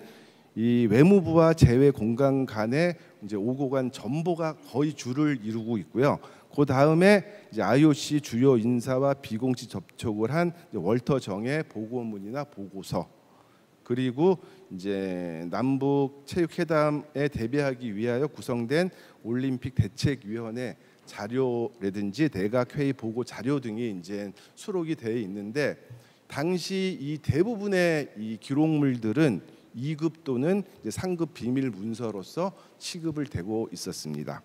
이 외무부와 재외 공간 간에 이제 오고 간 전보가 거의 주를 이루고 있고요. 그 다음에 이제 IOC 주요 인사와 비공식 접촉을 한 월터 정의 보고문이나 보고서, 그리고 이제 남북 체육회담에 대비하기 위하여 구성된 올림픽 대책위원회 자료라든지 내각회의 보고 자료 등이 이제 수록이 되어 있는데 당시 이 대부분의 이 기록물들은 2급 또는 이제 상급 비밀 문서로서 취급을 되고 있었습니다.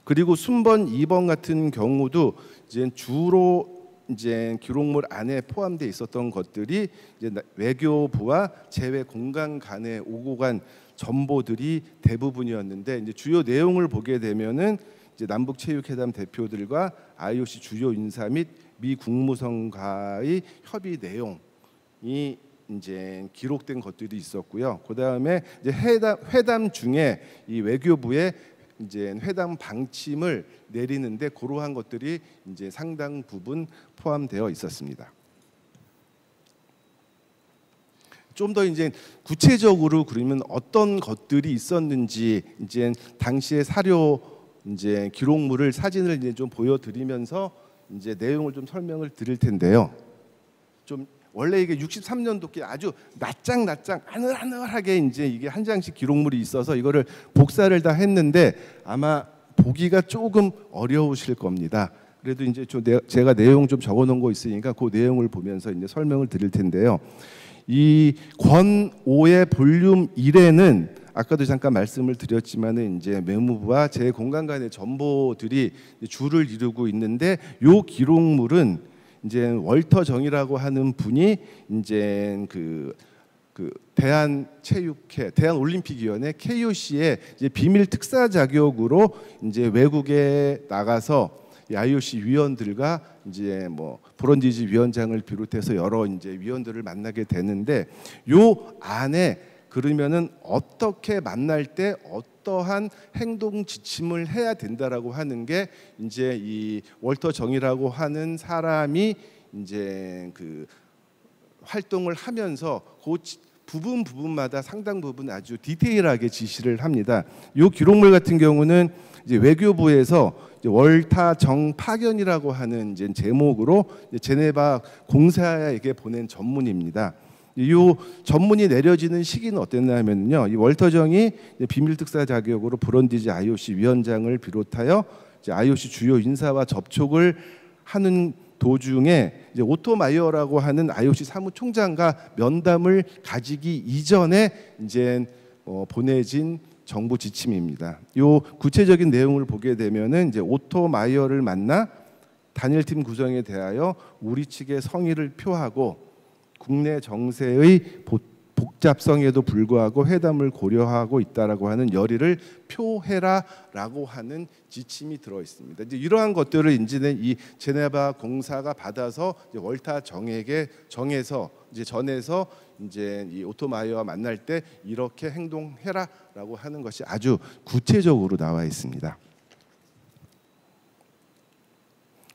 그리고 순번 2번 같은 경우도 이제 주로 이제 기록물 안에 포함되어 있었던 것들이 이제 외교부와 재외 공간 간에 오고 간 정보들이 대부분이었는데, 이제 주요 내용을 보게 되면은 이제 남북 체육회담 대표들과 IOC 주요 인사 및 미 국무성과의 협의 내용이 이제 기록된 것들이 있었고요. 그 다음에 이제 회담 중에 이 외교부의 이제 회담 방침을 내리는데 그러한 것들이 이제 상당 부분 포함되어 있었습니다. 좀 더 이제 구체적으로 그러면 어떤 것들이 있었는지 이제 당시의 사료 이제 기록물을 사진을 이제 좀 보여드리면서 이제 내용을 좀 설명을 드릴 텐데요. 좀 원래 이게 63년도께 아주 낱장 아늘아늘하게 이제 이게 한 장씩 기록물이 있어서 이거를 복사를 다 했는데 아마 보기가 조금 어려우실 겁니다. 그래도 이제 제가 내용 좀 적어놓은 거 있으니까 그 내용을 보면서 이제 설명을 드릴 텐데요. 이 권 5의 볼륨 1에는 아까도 잠깐 말씀을 드렸지만은 이제 외무부와 재공간 간의 정보들이 줄을 이루고 있는데, 요 기록물은 이제 월터 정이라고 하는 분이 이제 그 대한체육회, 대한올림픽위원회 KOC의 이제 비밀 특사 자격으로 이제 외국에 나가서 IOC 위원들과 이제 뭐 브론디지 위원장을 비롯해서 여러 이제 위원들을 만나게 되는데, 요 안에 그러면은 어떻게 만날 때 어떠한 행동 지침을 해야 된다라고 하는 게 이제 이 월터 정이라고 하는 사람이 이제 그 활동을 하면서 그 부분마다 상당 부분 아주 디테일하게 지시를 합니다. 이 기록물 같은 경우는 이제 외교부에서 이제 월타 정 파견이라고 하는 이제 제목으로 이제 제네바 공사에게 보낸 전문입니다. 이 전문이 내려지는 시기는 어땠냐면요, 이 월터 정이 비밀 특사 자격으로 브론디지 IOC 위원장을 비롯하여 이제 IOC 주요 인사와 접촉을 하는 도중에 이제 오토 마이어라고 하는 IOC 사무총장과 면담을 가지기 이전에 이제 보내진 정부 지침입니다. 요 구체적인 내용을 보게 되면은 이제 오토 마이어를 만나 단일팀 구성에 대하여 우리 측의 성의를 표하고 국내 정세의 복잡성에도 불구하고 회담을 고려하고 있다라고 하는 열의를 표해라라고 하는 지침이 들어 있습니다. 이제 이러한 것들을 이제 이 제네바 공사가 받아서 이제 월타 정에게 정해서 이제 전해서 이제 이 오토마이어와 만날 때 이렇게 행동해라라고 하는 것이 아주 구체적으로 나와 있습니다.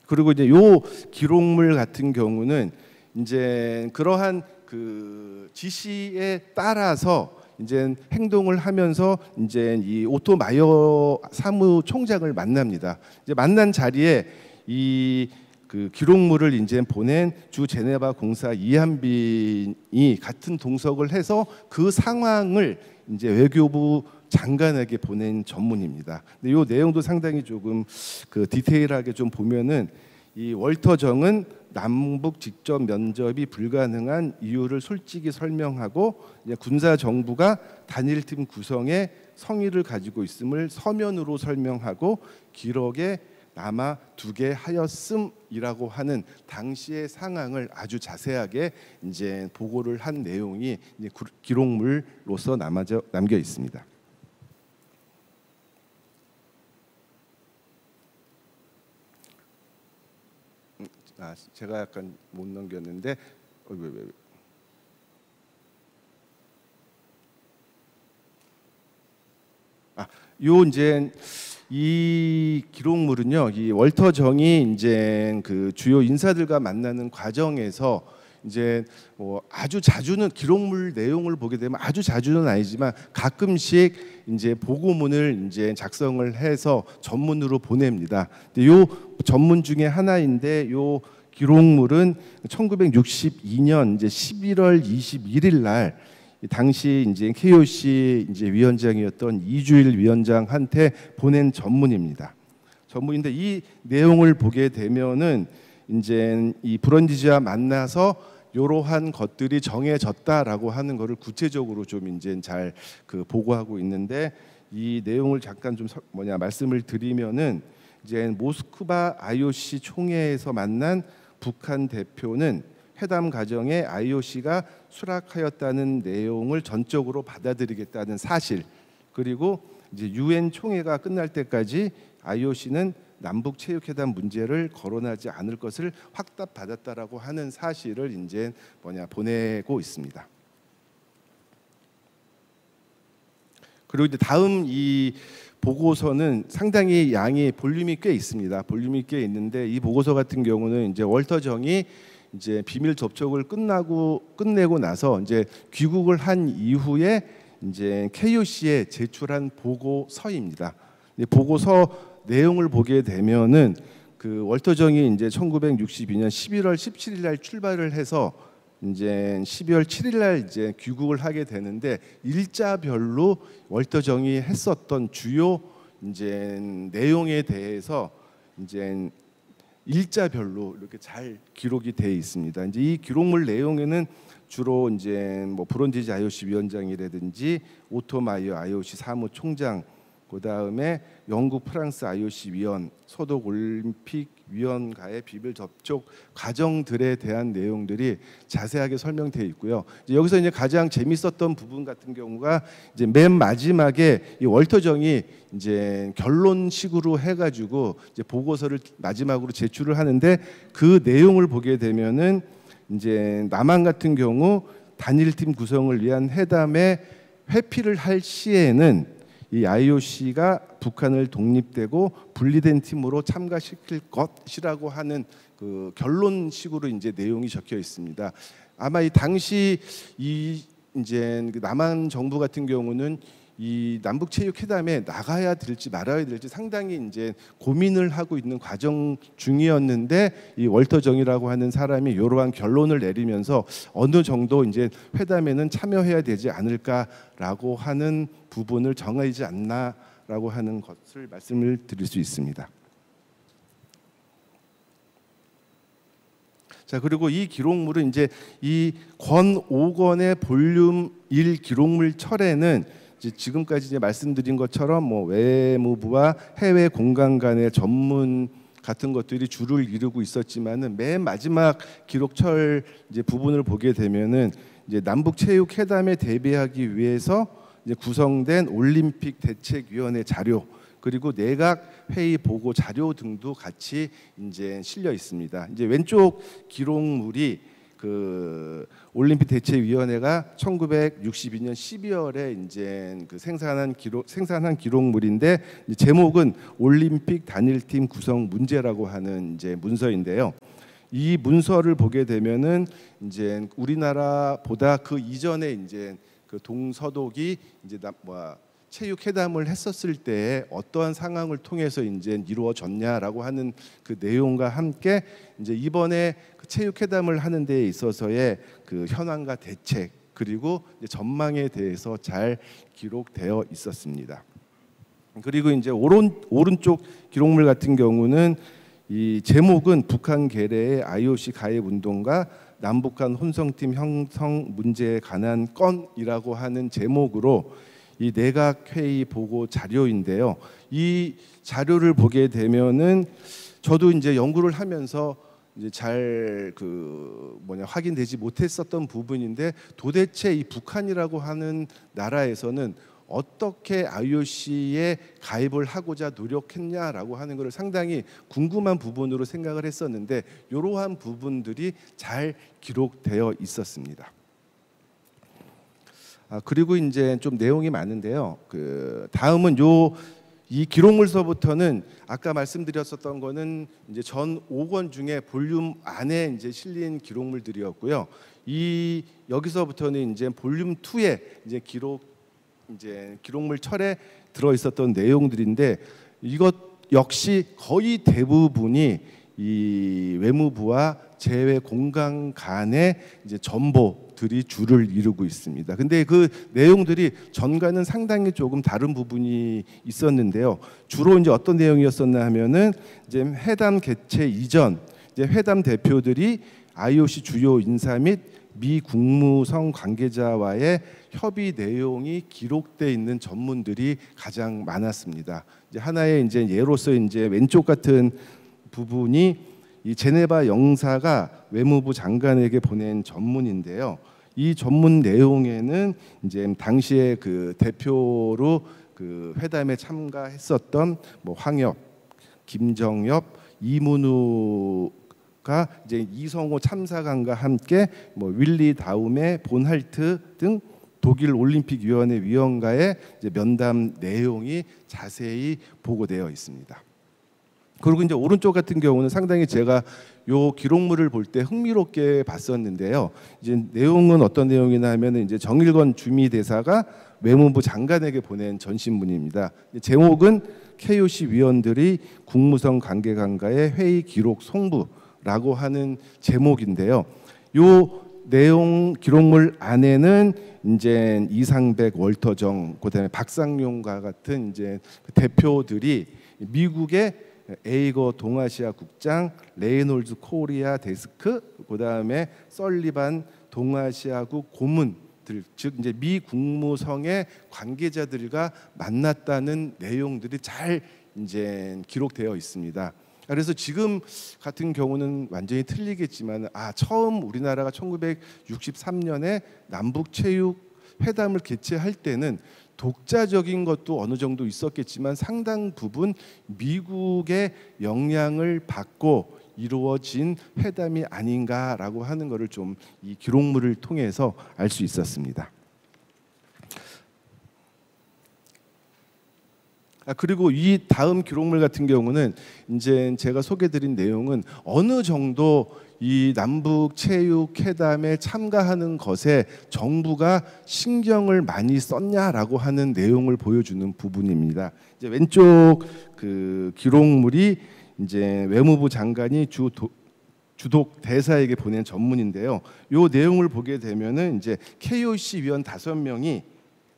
그리고 이제 요 기록물 같은 경우는 이제 그러한 그 지시에 따라서 이제 행동을 하면서 이제 이 오토 마이어 사무총장을 만납니다. 이제 만난 자리에 이 그 기록물을 이제 보낸 주 제네바 공사 이한빈이 같은 동석을 해서 그 상황을 이제 외교부 장관에게 보낸 전문입니다. 근데 이 내용도 상당히 조금 그 디테일하게 좀 보면은 이 월터 정은 남북 직접 면접이 불가능한 이유를 솔직히 설명하고 이제 군사 정부가 단일팀 구성에 성의를 가지고 있음을 서면으로 설명하고 기록에 남아 두게 하였음이라고 하는 당시의 상황을 아주 자세하게 이제 보고를 한 내용이 이제 기록물로서 남겨 있습니다. 제가 약간 못 넘겼는데 요 이제 이 기록물은요, 이 월터 정이 이제 그 주요 인사들과 만나는 과정에서 이제 뭐 아주 자주는 기록물 내용을 보게 되면 아주 자주는 아니지만 가끔씩 이제 보고문을 이제 작성을 해서 전문으로 보냅니다. 근데 요 전문 중에 하나인데 요 기록물은 1962년 이제 11월 21일 날 당시 이제 KOC 이제 위원장이었던 이주일 위원장한테 보낸 전문입니다. 전문인데 이 내용을 보게 되면은 이제 이 브론디지와 만나서 이러한 것들이 정해졌다라고 하는 것을 구체적으로 좀 이제 잘 보고하고 있는데, 이 내용을 잠깐 좀 말씀을 드리면은, 이제 모스크바 IOC 총회에서 만난 북한 대표는 회담 과정에 IOC가 수락하였다는 내용을 전적으로 받아들이겠다는 사실, 그리고 이제 UN 총회가 끝날 때까지 IOC는 남북 체육회담 문제를 거론하지 않을 것을 확답받았다라고 하는 사실을 이제 보내고 있습니다. 그리고 이제 다음 이 보고서는 상당히 양이 볼륨이 꽤 있습니다. 볼륨이 꽤 있는데, 이 보고서 같은 경우는 이제 월터 정이 이제 비밀 접촉을 끝내고 나서 이제 귀국을 한 이후에 이제 KOC에 제출한 보고서입니다. 보고서 내용을 보게 되면은 월터 정이 이제 1962년 11월 17일 날 출발을 해서 이제 12월 7일 날 이제 귀국을 하게 되는데, 일자별로 월터 정이 했었던 주요 이제 내용에 대해서 이제 일자별로 이렇게 잘 기록이 되어 있습니다. 이제 이 기록물 내용에는 주로 이제 브론디지 IOC 위원장이라든지 오토마이어 IOC 사무총장, 그 다음에 영국, 프랑스 IOC 위원, 소독 올림픽 위원과의 비밀 접촉 과정들에 대한 내용들이 자세하게 설명되어 있고요. 이제 여기서 이제 가장 재밌었던 부분 같은 경우가 이제 맨 마지막에 이 월터 정이 이제 결론식으로 해가지고 이제 보고서를 마지막으로 제출을 하는데, 그 내용을 보게 되면은 이제 남한 같은 경우 단일팀 구성을 위한 회담에 회피를 할 시에는 이 IOC가 북한을 독립되고 분리된 팀으로 참가시킬 것이라고 하는 그 결론식으로 이제 내용이 적혀 있습니다. 아마 이 당시 이 이제 남한 정부 같은 경우는 이 남북 체육 회담에 나가야 될지 말아야 될지 상당히 이제 고민을 하고 있는 과정 중이었는데, 이 월터 정이라고 하는 사람이 이러한 결론을 내리면서 어느 정도 이제 회담에는 참여해야 되지 않을까라고 하는 부분을 정하지 않나라고 하는 것을 말씀을 드릴 수 있습니다. 자, 그리고 이 기록물은 이제 이 권 5권의 볼륨 1 기록물 철에는 지금까지 이제 말씀드린 것처럼 외무부와 해외 공간 간의 전문 같은 것들이 주를 이루고 있었지만은, 맨 마지막 기록철 이제 부분을 보게 되면은 이제 남북 체육 회담에 대비하기 위해서 이제 구성된 올림픽 대책위원회 자료, 그리고 내각 회의 보고 자료 등도 같이 이제 실려 있습니다. 이제 왼쪽 기록물이 올림픽 대책위원회가 1962년 12월에 이제 생산한 기록물인데, 제목은 올림픽 단일팀 구성 문제라고 하는 이제 문서인데요. 이 문서를 보게 되면은 이제 우리나라보다 그 이전에 이제 동서독이 이제 체육 회담을 했었을 때에 어떠한 상황을 통해서 이제 이루어졌냐라고 하는 그 내용과 함께 이제 이번에 체육 회담을 하는 데에 있어서의 그 현황과 대책, 그리고 이제 전망에 대해서 잘 기록되어 있었습니다. 그리고 이제 오른쪽 기록물 같은 경우는 이 제목은 북한 괴뢰의 IOC 가입 운동과 남북한 혼성팀 형성 문제에 관한 건이라고 하는 제목으로 이 내각 회의 보고 자료인데요. 이 자료를 보게 되면은 저도 이제 연구를 하면서 이제 잘 확인되지 못했었던 부분인데, 도대체 이 북한이라고 하는 나라에서는 어떻게 IOC에 가입을 하고자 노력했냐라고 하는 것을 상당히 궁금한 부분으로 생각을 했었는데, 이러한 부분들이 잘 기록되어 있었습니다. 그리고 이제 좀 내용이 많은데요. 다음은 이 기록물서부터는 아까 말씀드렸었던 거는 이제 전 5권 중에 볼륨 안에 이제 실린 기록물들이었고요. 여기서부터는 이제 볼륨 2에 이제 기록물 철에 들어 있었던 내용들인데, 이것 역시 거의 대부분이 이 외무부와 재외 공간 간의 이제 정보들이 주를 이루고 있습니다. 근데 그 내용들이 전과는 상당히 조금 다른 부분이 있었는데요. 주로 이제 어떤 내용이었었나 하면은 이제 회담 개최 이전 이제 회담 대표들이 IOC 주요 인사 및 미 국무성 관계자와의 협의 내용이 기록돼 있는 전문들이 가장 많았습니다. 이제 하나의 이제 예로서 이제 왼쪽 같은 부분이 이 제네바 영사가 외무부 장관에게 보낸 전문인데요. 이 전문 내용에는 이제 당시에 그 대표로 그 회담에 참가했었던 뭐 황엽, 김정엽, 이문우가 이제 이성호 참사관과 함께 뭐 윌리 다움의 본할트 등 독일 올림픽위원회 위원과의 이제 면담 내용이 자세히 보고되어 있습니다. 그리고 이제 오른쪽 같은 경우는 상당히 제가 요 기록물을 볼 때 흥미롭게 봤었는데요. 이제 내용은 어떤 내용이나 하면은 이제 정일건 주미대사가 외무부 장관에게 보낸 전신문입니다. 제목은 KOC 위원들이 국무성 관계관과의 회의 기록 송부라고 하는 제목인데요. 요 내용 기록물 안에는 이제 이상백, 월터정, 그다음에 박상용과 같은 이제 대표들이 미국의 에이거 동아시아 국장, 레이놀즈 코리아 데스크, 그다음에 설리반 동아시아국 고문들, 즉 이제 미 국무성의 관계자들과 만났다는 내용들이 잘 이제 기록되어 있습니다. 그래서 지금 같은 경우는 완전히 틀리겠지만 처음 우리나라가 1963년에 남북 체육 회담을 개최할 때는 독자적인 것도 어느 정도 있었겠지만 상당 부분 미국의 영향을 받고 이루어진 회담이 아닌가라고 하는 것을 좀 이 기록물을 통해서 알 수 있었습니다. 그리고 이 다음 기록물 같은 경우는 이제 제가 소개드린 내용은 어느 정도 이 남북 체육 회담에 참가하는 것에 정부가 신경을 많이 썼냐라고 하는 내용을 보여주는 부분입니다. 이제 왼쪽 그 기록물이 이제 외무부 장관이 주독 대사에게 보낸 전문인데요. 요 내용을 보게 되면은 이제 KOC 위원 5명이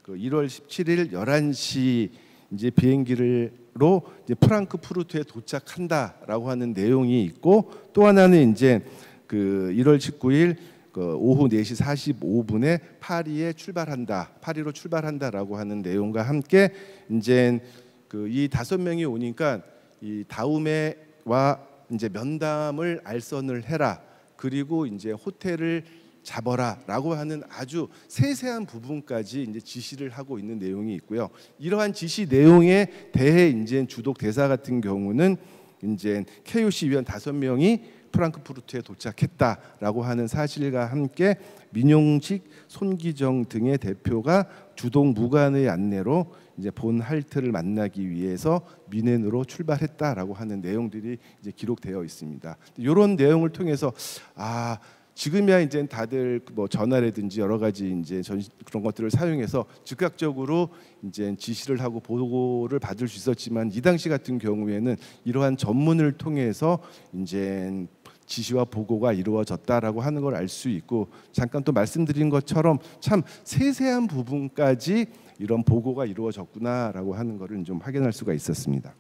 그 1월 17일 11시 이제 비행기로 이제 프랑크푸르트에 도착한다라고 하는 내용이 있고, 또 하나는 이제 그 1월 19일 그 오후 4시 45분에 파리로 출발한다라고 하는 내용과 함께 이제 그 이 5명이 오니까 이 다음에와 이제 면담을 알선을 해라, 그리고 이제 호텔을 잡아라라고 하는 아주 세세한 부분까지 이제 지시를 하고 있는 내용이 있고요. 이러한 지시 내용에 대해 이제 주독 대사 같은 경우는 이제 KOC 위원 5명이 프랑크푸르트에 도착했다라고 하는 사실과 함께 민용식, 손기정 등의 대표가 주독 무관의 안내로 이제 본 할트를 만나기 위해서 미넨으로 출발했다라고 하는 내용들이 이제 기록되어 있습니다. 이런 내용을 통해서 지금이야 이제 다들 뭐 전화라든지 여러 가지 이제 그런 것들을 사용해서 즉각적으로 이제 지시를 하고 보고를 받을 수 있었지만, 이 당시 같은 경우에는 이러한 전문을 통해서 이제 지시와 보고가 이루어졌다라고 하는 걸 알 수 있고, 잠깐 또 말씀드린 것처럼 참 세세한 부분까지 이런 보고가 이루어졌구나라고 하는 것을 좀 확인할 수가 있었습니다.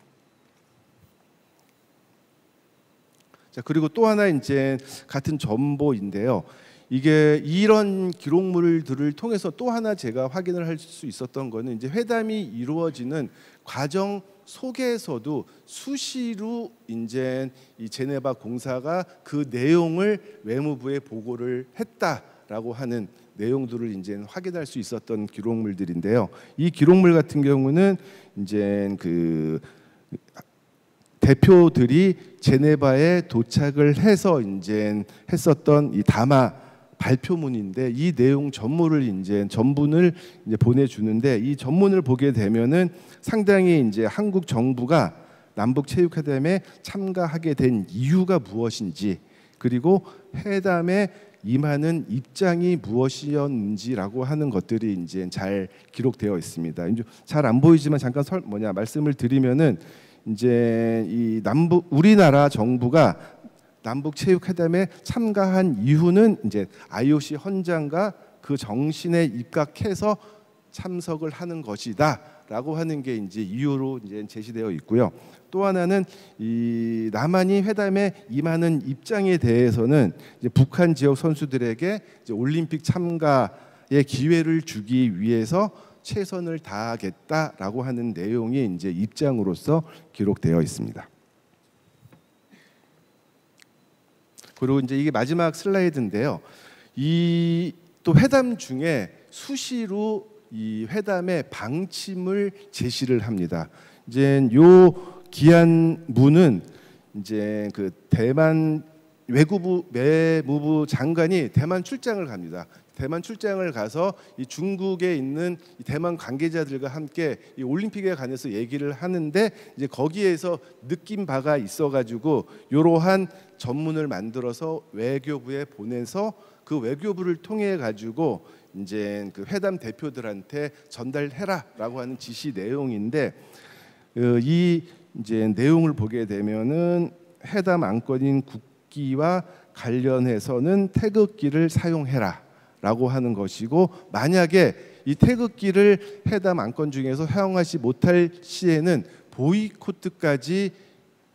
자, 그리고 또 하나 이제 같은 전보인데요. 이게 이런 기록물들을 통해서 또 하나 제가 확인을 할 수 있었던 거는 이제 회담이 이루어지는 과정 속에서도 수시로 이제 이 제네바 공사가 그 내용을 외무부에 보고를 했다라고 하는 내용들을 이제 확인할 수 있었던 기록물들인데요. 이 기록물 같은 경우는 이제 그 대표들이 제네바에 도착을 해서 이제 했었던 이 담화 발표문인데, 이 내용 전문을 이제 보내주는데, 이 전문을 보게 되면은 상당히 이제 한국 정부가 남북 체육회담에 참가하게 된 이유가 무엇인지, 그리고 회담에 임하는 입장이 무엇이었는지라고 하는 것들이 이제 잘 기록되어 있습니다. 이제 잘 안 보이지만 잠깐 말씀을 드리면은 이제 이 우리나라 정부가 남북 체육회담에 참가한 이유는 이제 IOC 헌장과 그 정신에 입각해서 참석을 하는 것이다 된다라고 하는 게 이제 이유로 이제 제시되어 있고요. 또 하나는 이 남한이 회담에 임하는 입장에 대해서는 이제 북한 지역 선수들에게 이제 올림픽 참가의 기회를 주기 위해서 최선을 다하겠다라고 하는 내용이 이제 입장으로서 기록되어 있습니다. 그리고 이제 이게 마지막 슬라이드인데요. 이 또 회담 중에 수시로 이 회담의 방침을 제시를 합니다. 이제 요 기한문은 이제 그 대만 외무부 장관이 대만 출장을 갑니다. 대만 출장을 가서 이 중국에 있는 이 대만 관계자들과 함께 이 올림픽에 관해서 얘기를 하는데 이제 거기에서 느낀 바가 있어가지고 이러한 전문을 만들어서 외교부에 보내서 그 외교부를 통해 가지고 이제 그 회담 대표들한테 전달해라라고 하는 지시 내용인데 이 이제 내용을 보게 되면은 회담 안건인 국기와 관련해서는 태극기를 사용해라라고 하는 것이고 만약에 이 태극기를 회담 안건 중에서 사용하지 못할 시에는 보이콧까지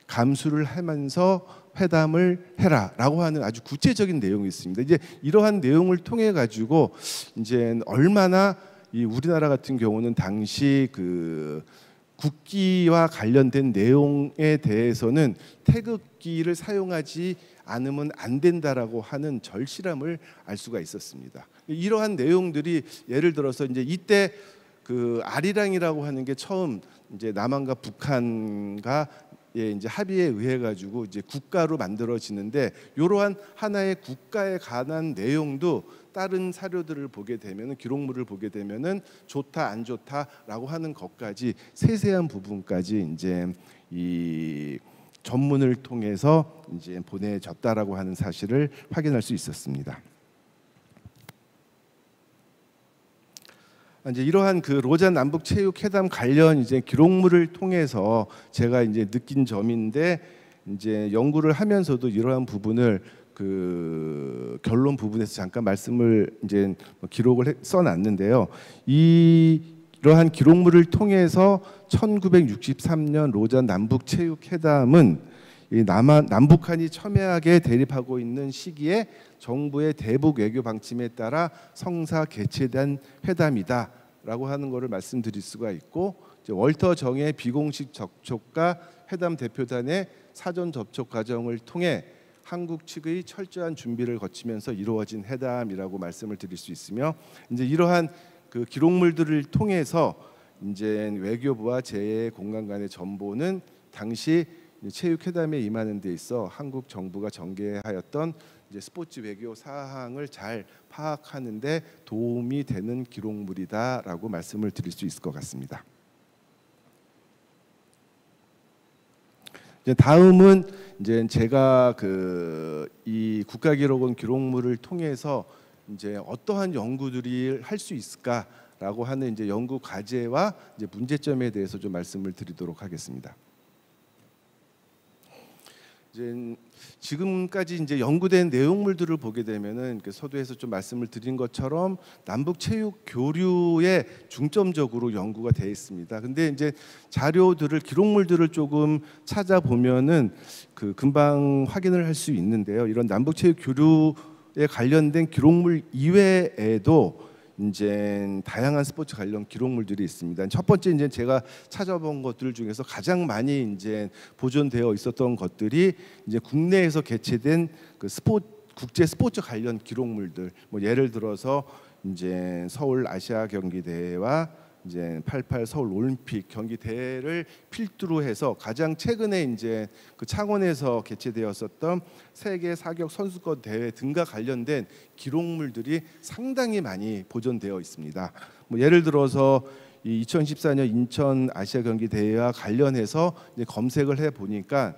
감수를 하면서 회담을 해라라고 하는 아주 구체적인 내용이 있습니다. 이제 이러한 내용을 통해 가지고 이제 얼마나 이 우리나라 같은 경우는 당시 그 국기와 관련된 내용에 대해서는 태극기를 사용하지 않으면 안 된다라고 하는 절실함을 알 수가 있었습니다. 이러한 내용들이 예를 들어서 이제 이때 그 아리랑이라고 하는 게 처음 이제 남한과 북한과 이제 합의에 의해 가지고 이제 국가로 만들어지는데 이러한 하나의 국가에 관한 내용도 다른 사료들을 보게 되면은 기록물을 보게 되면은 좋다 안 좋다라고 하는 것까지 세세한 부분까지 이제 이 전문을 통해서 이제 보내졌다라고 하는 사실을 확인할 수 있었습니다. 이제 이러한 그 로잔 남북 체육 회담 관련 이제 기록물을 통해서 제가 이제 느낀 점인데 이제 연구를 하면서도 이러한 부분을 그 결론 부분에서 잠깐 말씀을 이제 기록을 써놨는데요. 이러한 기록물을 통해서 1963년 로잔 남북 체육 회담은 이 남북한이 첨예하게 대립하고 있는 시기에 정부의 대북 외교 방침에 따라 성사 개최된 회담이다라고 하는 것을 말씀드릴 수가 있고 이제 월터 정의 비공식 접촉과 회담 대표단의 사전 접촉 과정을 통해 한국 측의 철저한 준비를 거치면서 이루어진 회담이라고 말씀을 드릴 수 있으며 이제 이러한 그 기록물들을 통해서 이제 외교부와 제 공간 간의 정보는 당시 체육회담에 임하는 데 있어 한국 정부가 전개하였던 이제 스포츠 외교 사항을 잘 파악하는 데 도움이 되는 기록물이다라고 말씀을 드릴 수 있을 것 같습니다. 이제 다음은 이제 제가 그 이 국가기록원 기록물을 통해서 이제 어떠한 연구들이 할 수 있을까라고 하는 이제 연구 과제와 이제 문제점에 대해서 좀 말씀을 드리도록 하겠습니다. 이제 지금까지 이제 연구된 내용물들을 보게 되면은 그 서두에서 좀 말씀을 드린 것처럼 남북 체육 교류에 중점적으로 연구가 되어 있습니다. 근데 이제 자료들을 기록물들을 조금 찾아보면은 그 금방 확인을 할 수 있는데요. 이런 남북 체육 교류에 관련된 기록물 이외에도 이제 다양한 스포츠 관련 기록물들이 있습니다. 첫 번째 이제 제가 찾아본 것들 중에서 가장 많이 이제 보존되어 있었던 것들이 이제 국내에서 개최된 그 국제 스포츠 관련 기록물들. 뭐 예를 들어서 이제 서울 아시아 경기 대회와 이제 88 서울 올림픽 경기 대회를 필두로 해서 가장 최근에 이제 그 창원에서 개최되었었던 세계 사격 선수권 대회 등과 관련된 기록물들이 상당히 많이 보존되어 있습니다. 뭐 예를 들어서 이 2014년 인천 아시아 경기 대회와 관련해서 이제 검색을 해 보니까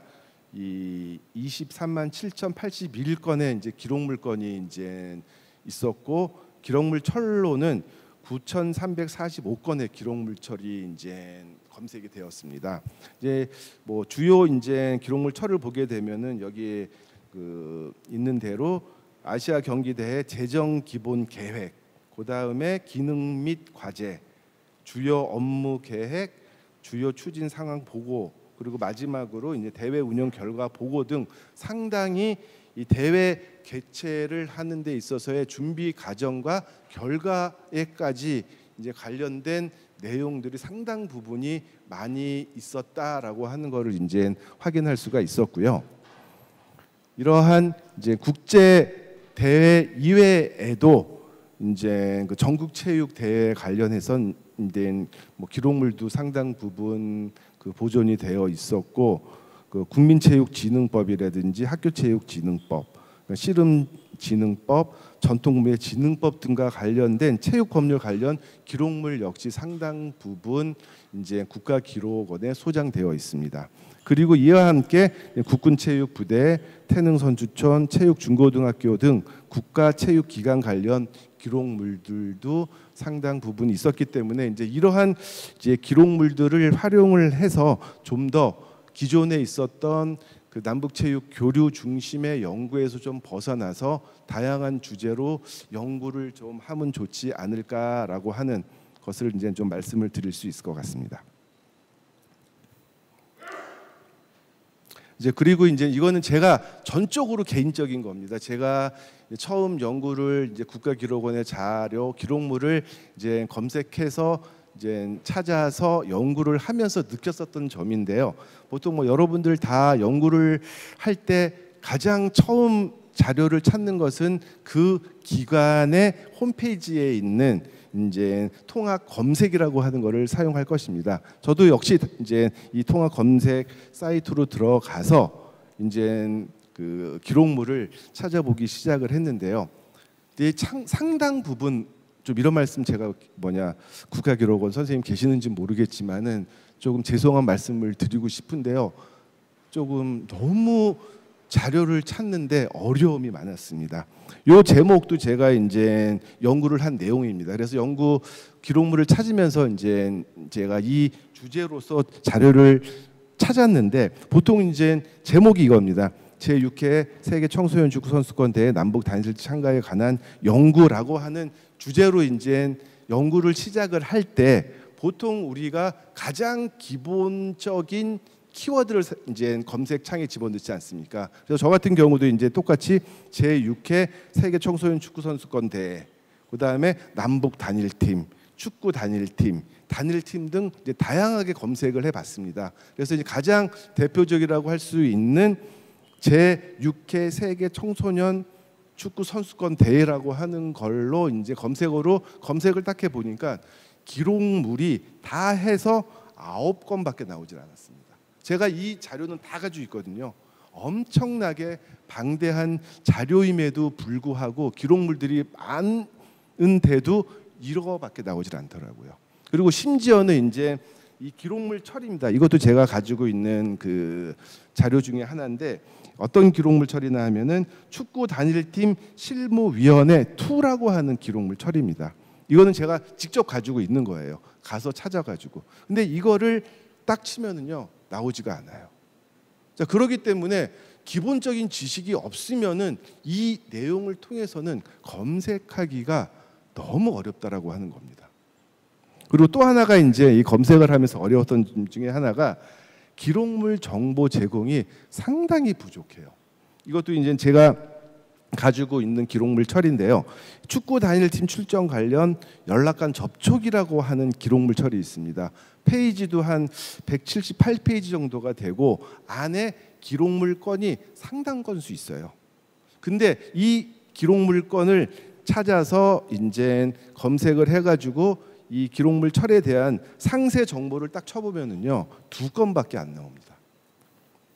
이 23만 7,081건의 이제 기록물건이 이제 있었고 기록물 철로는 9,345건의 기록물철이 이제 검색이 되었습니다. 이제 뭐 주요 이제 기록물 철을 보게 되면은 여기 그 있는 대로 아시아 경기 대회 재정 기본 계획, 그 다음에 기능 및 과제, 주요 업무 계획, 주요 추진 상황 보고, 그리고 마지막으로 이제 대회 운영 결과 보고 등 상당히 이 대회 개최를 하는 데 있어서의 준비 과정과 결과에까지 이제 관련된 내용들이 상당 부분이 많이 있었다라고 하는 것을 이제 확인할 수가 있었고요. 이러한 이제 국제 대회 이외에도 이제 그 전국 체육 대회 관련해서 이제 뭐 기록물도 상당 부분 그 보존이 되어 있었고, 그 국민체육진흥법이라든지 학교체육진흥법, 씨름진흥법, 전통무예진흥법 등과 관련된 체육법률 관련 기록물 역시 상당 부분 이제 국가기록원에 소장되어 있습니다. 그리고 이와 함께 국군체육부대, 태능선수촌, 체육중고등학교 등 국가체육기관 관련 기록물들도 상당 부분 있었기 때문에 이제 이러한 이제 기록물들을 활용을 해서 좀 더 기존에 있었던 그 남북체육 교류 중심의 연구에서 좀 벗어나서 다양한 주제로 연구를 좀 하면 좋지 않을까라고 하는 것을 이제 좀 말씀을 드릴 수 있을 것 같습니다. 이제 그리고 이제 이거는 제가 전적으로 개인적인 겁니다. 제가 처음 연구를 이제 국가기록원의 자료 기록물을 이제 검색해서 이제 찾아서 연구를 하면서 느꼈었던 점인데요. 보통 뭐 여러분들 다 연구를 할 때 가장 처음 자료를 찾는 것은 그 기관의 홈페이지에 있는 이제 통합 검색이라고 하는 것을 사용할 것입니다. 저도 역시 이제 이 통합 검색 사이트로 들어가서 이제 그 기록물을 찾아보기 시작을 했는데요. 상당 부분 좀 이런 말씀 제가 국가기록원 선생님 계시는지 모르겠지만은 조금 죄송한 말씀을 드리고 싶은데요. 조금 너무 자료를 찾는데 어려움이 많았습니다. 요 제목도 제가 이제 연구를 한 내용입니다. 그래서 연구 기록물을 찾으면서 이제 제가 이 주제로서 자료를 찾았는데 보통 이제 제목이 이겁니다. 제6회 세계 청소년 축구 선수권 대회 남북 단일 참가에 관한 연구라고 하는 주제로 이제 연구를 시작을 할 때 보통 우리가 가장 기본적인 키워드를 이제 검색창에 집어넣지 않습니까? 그래서 저 같은 경우도 이제 똑같이 제6회 세계 청소년 축구 선수권 대회, 그다음에 남북 단일팀, 축구 단일팀 등 이제 다양하게 검색을 해봤습니다. 그래서 이제 가장 대표적이라고 할 수 있는 제6회 세계 청소년 축구 선수권 대회라고 하는 걸로 이제 검색을 딱 해보니까 기록물이 다 해서 9건밖에 나오질 않았습니다. 제가 이 자료는 다 가지고 있거든요. 엄청나게 방대한 자료임에도 불구하고 기록물들이 많은데도 이거밖에 나오질 않더라고요. 그리고 심지어는 이제 이 기록물 처리입니다. 이것도 제가 가지고 있는 그 자료 중에 하나인데 어떤 기록물 처리나 하면은 축구 단일팀 실무위원회 2라고 하는 기록물 처리입니다. 이거는 제가 직접 가지고 있는 거예요. 가서 찾아가지고. 근데 이거를 딱 치면은요 나오지가 않아요. 자, 그렇기 때문에 기본적인 지식이 없으면은 이 내용을 통해서는 검색하기가 너무 어렵다라고 하는 겁니다. 그리고 또 하나가 이제 이 검색을 하면서 어려웠던 점 중에 하나가 기록물 정보 제공이 상당히 부족해요. 이것도 이제 제가 가지고 있는 기록물 처리인데요. 축구 단일팀 출전 관련 연락관 접촉이라고 하는 기록물 처리 있습니다. 페이지도 한 178페이지 정도가 되고 안에 기록물 건이 상당 건수 있어요. 근데 이 기록물 건을 찾아서 이제 검색을 해가지고 이 기록물 처리에 대한 상세 정보를 딱 쳐보면은요 2건밖에 안 나옵니다.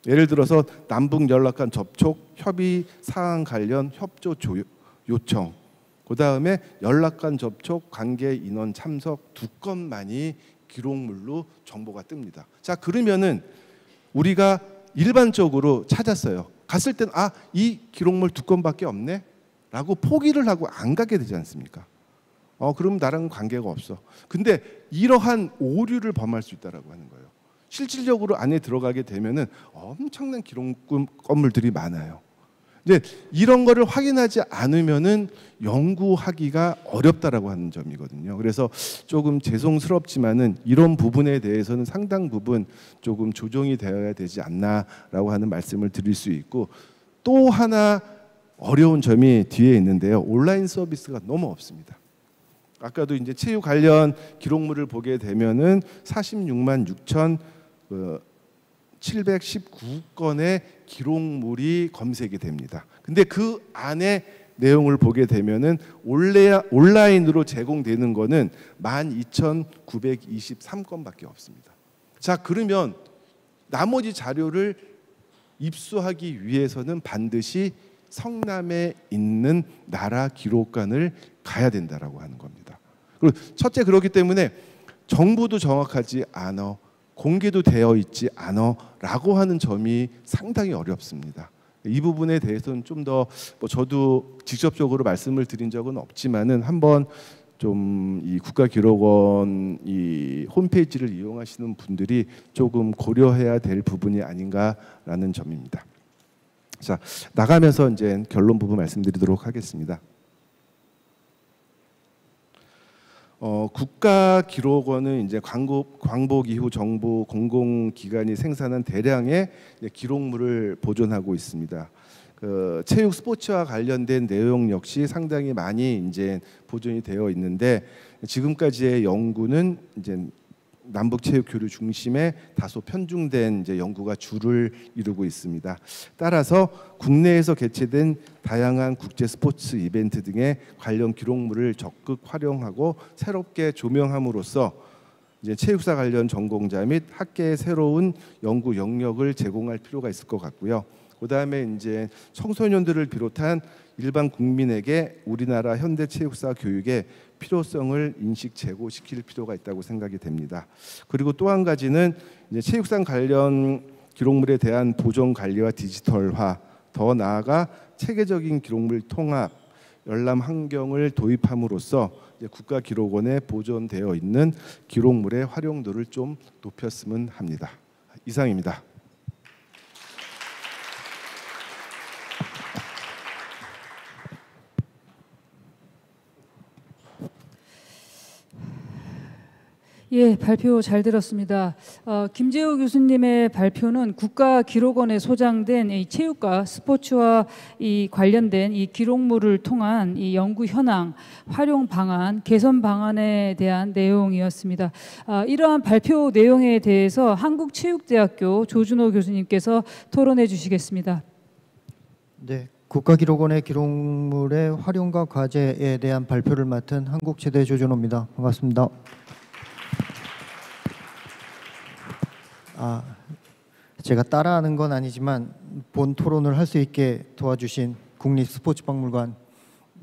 예를 들어서 남북 연락관 접촉 협의 사항 관련 협조 요청, 그 다음에 연락관 접촉 관계 인원 참석 2건만이 기록물로 정보가 뜹니다. 자, 그러면은 우리가 일반적으로 찾았어요. 갔을 땐 이 기록물 2건밖에 없네? 라고 포기를 하고 안 가게 되지 않습니까? 그럼 나랑 관계가 없어. 근데 이러한 오류를 범할 수 있다라고 하는 거예요. 실질적으로 안에 들어가게 되면은 엄청난 기록 건물들이 많아요. 근데 이런 거를 확인하지 않으면은 연구하기가 어렵다라고 하는 점이거든요. 그래서 조금 죄송스럽지만은 이런 부분에 대해서는 상당 부분 조금 조정이 되어야 되지 않나라고 하는 말씀을 드릴 수 있고, 또 하나 어려운 점이 뒤에 있는데요. 온라인 서비스가 너무 없습니다. 아까도 이제 체육 관련 기록물을 보게 되면은 46만 6,719건의 기록물이 검색이 됩니다. 근데 그 안에 내용을 보게 되면은 온라인으로 제공되는 거는 12,923건밖에 없습니다. 자, 그러면 나머지 자료를 입수하기 위해서는 반드시 성남에 있는 나라 기록관을 가야 된다라고 하는 겁니다. 그리고 첫째, 그렇기 때문에 정보도 정확하지 않아, 공개도 되어 있지 않아라고 하는 점이 상당히 어렵습니다. 이 부분에 대해서는 좀 더 저도 직접적으로 말씀을 드린 적은 없지만은 한번 좀 이 국가기록원 이 홈페이지를 이용하시는 분들이 조금 고려해야 될 부분이 아닌가라는 점입니다. 자, 나가면서 이제 결론 부분 말씀드리도록 하겠습니다. 국가기록원은 이제 광복 이후 정부 공공기관이 생산한 대량의 기록물을 보존하고 있습니다. 체육 스포츠와 관련된 내용 역시 상당히 많이 이제 보존이 되어 있는데, 지금까지의 연구는 이제 남북체육교류 중심의 다소 편중된 이제 연구가 주를 이루고 있습니다. 따라서 국내에서 개최된 다양한 국제 스포츠 이벤트 등의 관련 기록물을 적극 활용하고 새롭게 조명함으로써 이제 체육사 관련 전공자 및 학계의 새로운 연구 영역을 제공할 필요가 있을 것 같고요. 그다음에 이제 청소년들을 비롯한 일반 국민에게 우리나라 현대 체육사 교육의 필요성을 인식 제고시킬 필요가 있다고 생각이 됩니다. 그리고 또 한 가지는 이제 체육상 관련 기록물에 대한 보존 관리와 디지털화, 더 나아가 체계적인 기록물 통합, 열람 환경을 도입함으로써 이제 국가기록원에 보존되어 있는 기록물의 활용도를 좀 높였으면 합니다. 이상입니다. 예, 발표 잘 들었습니다. 김재호 교수님의 발표는 국가기록원에 소장된 이 체육과 스포츠와 이 관련된 이 기록물을 통한 이 연구 현황, 활용 방안, 개선 방안에 대한 내용이었습니다. 이러한 발표 내용에 대해서 한국체육대학교 조준호 교수님께서 토론해 주시겠습니다. 네, 국가기록원의 기록물의 활용과 과제에 대한 발표를 맡은 한국체대 조준호입니다. 반갑습니다. 제가 따라하는 건 아니지만 본 토론을 할 수 있게 도와주신 국립스포츠박물관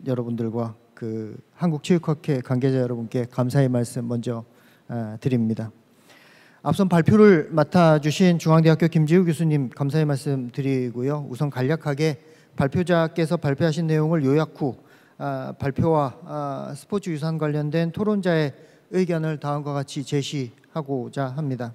여러분들과 그 한국체육학회 관계자 여러분께 감사의 말씀 먼저 드립니다. 앞선 발표를 맡아주신 중앙대학교 김재우 교수님 감사의 말씀 드리고요. 우선 간략하게 발표자께서 발표하신 내용을 요약 후 발표와 스포츠 유산 관련된 토론자의 의견을 다음과 같이 제시하고자 합니다.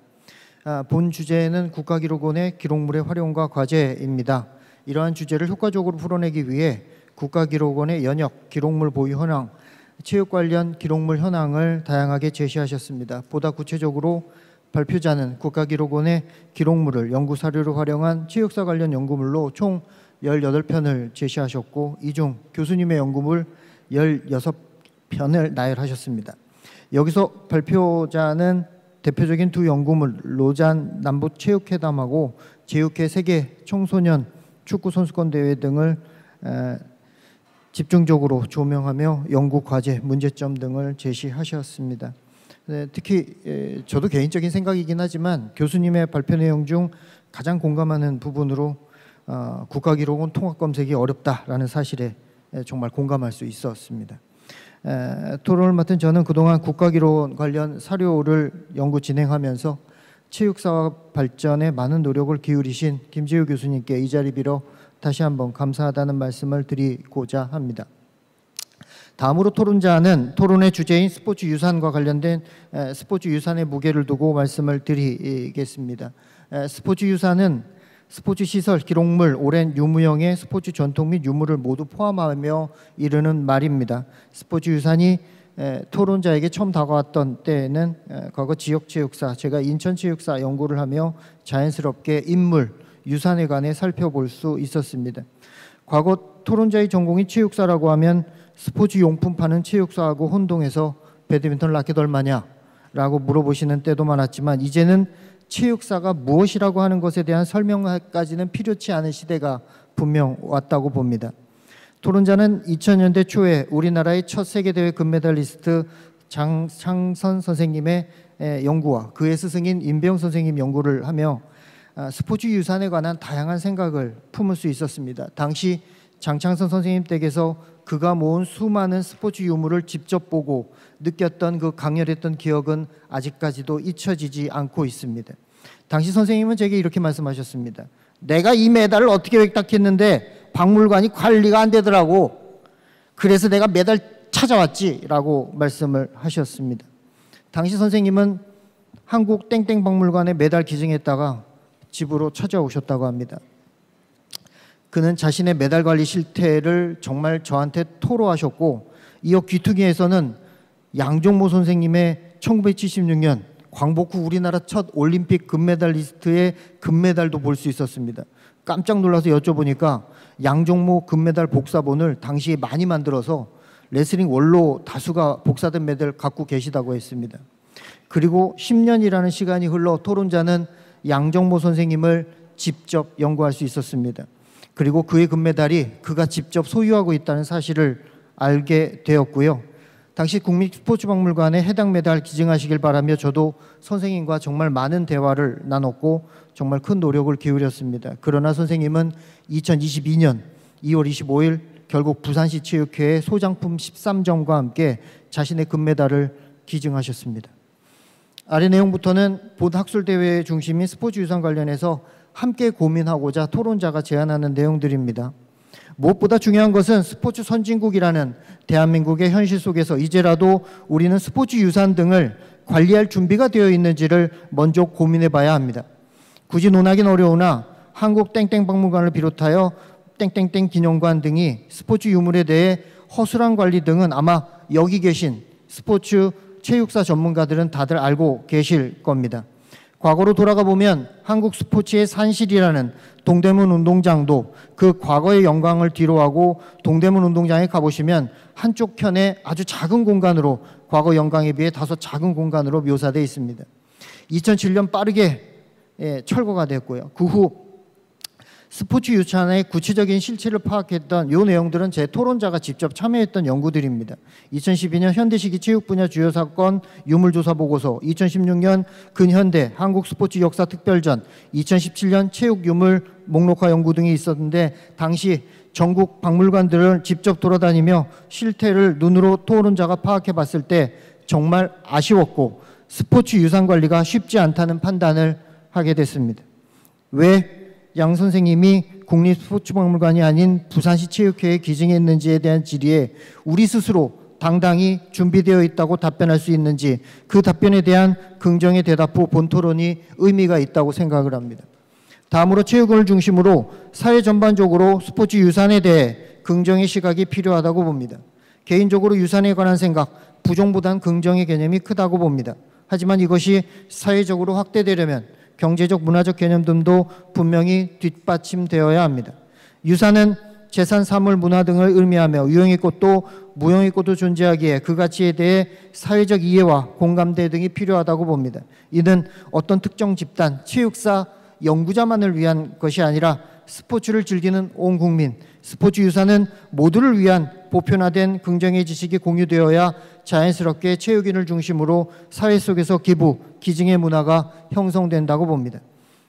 본 주제는 국가기록원의 기록물의 활용과 과제입니다. 이러한 주제를 효과적으로 풀어내기 위해 국가기록원의 연역, 기록물 보유 현황, 체육 관련 기록물 현황을 다양하게 제시하셨습니다. 보다 구체적으로 발표자는 국가기록원의 기록물을 연구사료로 활용한 체육사 관련 연구물로 총 18편을 제시하셨고, 이 중 교수님의 연구물 16편을 나열하셨습니다. 여기서 발표자는 대표적인 두 연구물 로잔 남북체육회담하고 제6회 세계 청소년 축구 선수권 대회 등을 집중적으로 조명하며 연구 과제, 문제점 등을 제시하셨습니다. 특히 저도 개인적인 생각이긴 하지만 교수님의 발표 내용 중 가장 공감하는 부분으로 국가기록원 통합검색이 어렵다라는 사실에 정말 공감할 수 있었습니다. 토론을 맡은 저는 그동안 국가기록원 관련 사료를 연구 진행하면서 체육사업 발전에 많은 노력을 기울이신 김재우 교수님께 이 자리 빌어 다시 한번 감사하다는 말씀을 드리고자 합니다. 다음으로 토론자는 토론의 주제인 스포츠 유산과 관련된 스포츠 유산의 무게를 두고 말씀을 드리겠습니다. 스포츠 유산은 스포츠 시설, 기록물, 오랜 유무형의 스포츠 전통 및 유물을 모두 포함하며 이르는 말입니다. 스포츠 유산이 토론자에게 처음 다가왔던 때에는 과거 지역체육사, 제가 인천체육사 연구를 하며 자연스럽게 인물, 유산에 관해 살펴볼 수 있었습니다. 과거 토론자의 전공이 체육사라고 하면 스포츠 용품 파는 체육사하고 혼동해서 배드민턴 라켓 얼마냐? 라고 물어보시는 때도 많았지만 이제는 체육사가 무엇이라고 하는 것에 대한 설명까지는 필요치 않은 시대가 분명 왔다고 봅니다. 토론자는 2000년대 초에 우리나라의 첫 세계대회 금메달리스트 장창선 선생님의 연구와 그의 스승인 임배영 선생님 연구를 하며 스포츠 유산에 관한 다양한 생각을 품을 수 있었습니다. 당시 장창선 선생님 댁에서 그가 모은 수많은 스포츠 유물을 직접 보고 느꼈던 그 강렬했던 기억은 아직까지도 잊혀지지 않고 있습니다. 당시 선생님은 제게 이렇게 말씀하셨습니다. 내가 이 메달을 어떻게 획득했는데 박물관이 관리가 안 되더라고. 그래서 내가 메달 찾아왔지 라고 말씀을 하셨습니다. 당시 선생님은 한국 땡땡 박물관에 메달 기증했다가 집으로 찾아오셨다고 합니다. 그는 자신의 메달 관리 실태를 정말 저한테 토로하셨고 이어 귀퉁이에서는 양종모 선생님의 1976년 광복 후 우리나라 첫 올림픽 금메달리스트의 금메달도 볼 수 있었습니다. 깜짝 놀라서 여쭤보니까 양종모 금메달 복사본을 당시에 많이 만들어서 레슬링 원로 다수가 복사된 메달 갖고 계시다고 했습니다. 그리고 10년이라는 시간이 흘러 토론자는 양종모 선생님을 직접 연구할 수 있었습니다. 그리고 그의 금메달이 그가 직접 소유하고 있다는 사실을 알게 되었고요. 당시 국립스포츠박물관에 해당 메달 기증하시길 바라며 저도 선생님과 정말 많은 대화를 나눴고 정말 큰 노력을 기울였습니다. 그러나 선생님은 2022년 2월 25일 결국 부산시 체육회에 소장품 13점과 함께 자신의 금메달을 기증하셨습니다. 아래 내용부터는 본 학술대회 중심인 스포츠 유산 관련해서 함께 고민하고자 토론자가 제안하는 내용들입니다. 무엇보다 중요한 것은 스포츠 선진국이라는 대한민국의 현실 속에서 이제라도 우리는 스포츠 유산 등을 관리할 준비가 되어 있는지를 먼저 고민해 봐야 합니다. 굳이 논하긴 어려우나 한국 땡땡 박물관을 비롯하여 땡땡땡 기념관 등이 스포츠 유물에 대해 허술한 관리 등은 아마 여기 계신 스포츠 체육사 전문가들은 다들 알고 계실 겁니다. 과거로 돌아가 보면 한국 스포츠의 산실이라는 동대문 운동장도 그 과거의 영광을 뒤로하고 동대문 운동장에 가보시면 한쪽 편에 아주 작은 공간으로 과거 영광에 비해 다소 작은 공간으로 묘사되어 있습니다. 2007년 빠르게 철거가 됐고요. 그 후 스포츠 유산의 구체적인 실체를 파악했던 이 내용들은 제 토론자가 직접 참여했던 연구들입니다. 2012년 현대시기 체육 분야 주요 사건 유물조사 보고서, 2016년 근현대 한국 스포츠 역사 특별전, 2017년 체육 유물 목록화 연구 등이 있었는데 당시 전국 박물관들을 직접 돌아다니며 실태를 눈으로 토론자가 파악해 봤을 때 정말 아쉬웠고 스포츠 유산 관리가 쉽지 않다는 판단을 하게 됐습니다. 왜 양 선생님이 국립스포츠박물관이 아닌 부산시 체육회에 기증했는지에 대한 질의에 우리 스스로 당당히 준비되어 있다고 답변할 수 있는지 그 답변에 대한 긍정의 대답 후 본토론이 의미가 있다고 생각을 합니다. 다음으로 체육을 중심으로 사회 전반적으로 스포츠 유산에 대해 긍정의 시각이 필요하다고 봅니다. 개인적으로 유산에 관한 생각, 부정보단 긍정의 개념이 크다고 봅니다. 하지만 이것이 사회적으로 확대되려면 경제적, 문화적 개념 등도 분명히 뒷받침되어야 합니다. 유산은 재산, 사물, 문화 등을 의미하며 유형의 꽃도 무형의 꽃도 존재하기에 그 가치에 대해 사회적 이해와 공감대 등이 필요하다고 봅니다. 이는 어떤 특정 집단, 체육사, 연구자만을 위한 것이 아니라 스포츠를 즐기는 온 국민, 스포츠 유산은 모두를 위한 보편화된 긍정의 지식이 공유되어야 자연스럽게 체육인을 중심으로 사회 속에서 기부, 기증의 문화가 형성된다고 봅니다.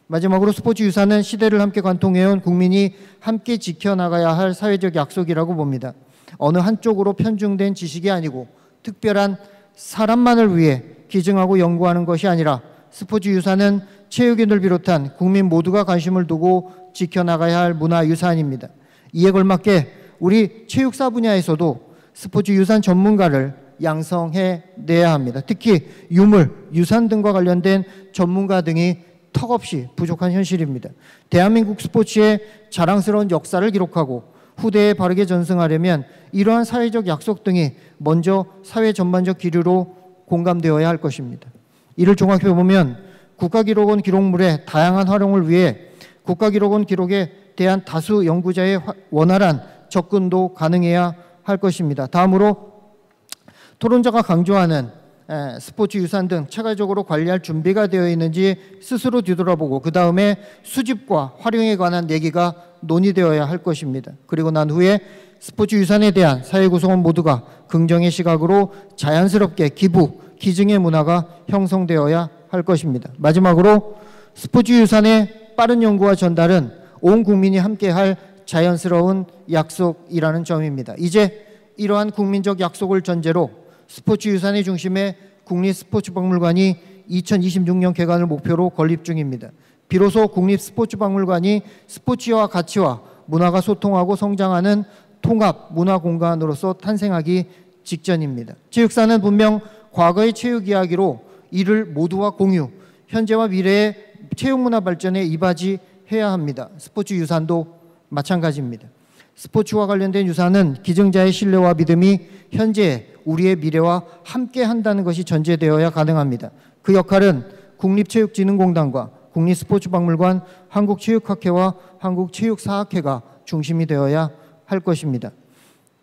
마지막으로 스포츠 유산은 시대를 함께 관통해온 국민이 함께 지켜나가야 할 사회적 약속이라고 봅니다. 어느 한쪽으로 편중된 지식이 아니고 특별한 사람만을 위해 기증하고 연구하는 것이 아니라 스포츠 유산은 체육인을 비롯한 국민 모두가 관심을 두고 지켜나가야 할 문화유산입니다. 이에 걸맞게 우리 체육사 분야에서도 스포츠 유산 전문가를 양성해내야 합니다. 특히 유물, 유산 등과 관련된 전문가 등이 턱없이 부족한 현실입니다. 대한민국 스포츠의 자랑스러운 역사를 기록하고 후대에 바르게 전승하려면 이러한 사회적 약속 등이 먼저 사회 전반적 기류로 공감되어야 할 것입니다. 이를 종합해 보면 국가기록원 기록물의 다양한 활용을 위해 국가기록원 기록에 대한 다수 연구자의 원활한 접근도 가능해야 할 것입니다. 다음으로 토론자가 강조하는 스포츠 유산 등 체계적으로 관리할 준비가 되어 있는지 스스로 뒤돌아보고 그 다음에 수집과 활용에 관한 얘기가 논의되어야 할 것입니다. 그리고 난 후에 스포츠 유산에 대한 사회 구성원 모두가 긍정의 시각으로 자연스럽게 기부, 기증의 문화가 형성되어야 할 것입니다. 마지막으로 스포츠 유산의 빠른 연구와 전달은 온 국민이 함께할 자연스러운 약속이라는 점입니다. 이제 이러한 국민적 약속을 전제로 스포츠 유산의 중심에 국립스포츠박물관이 2026년 개관을 목표로 건립 중입니다. 비로소 국립스포츠박물관이 스포츠와 가치와 문화가 소통하고 성장하는 통합 문화공간으로서 탄생하기 직전입니다. 체육사는 분명 과거의 체육 이야기로 이를 모두와 공유, 현재와 미래의 체육문화 발전에 이바지해야 합니다. 스포츠 유산도 마찬가지입니다. 스포츠와 관련된 유산은 기증자의 신뢰와 믿음이 현재 우리의 미래와 함께 한다는 것이 전제되어야 가능합니다. 그 역할은 국립체육진흥공단과 국립스포츠박물관, 한국체육학회와 한국체육사학회가 중심이 되어야 할 것입니다.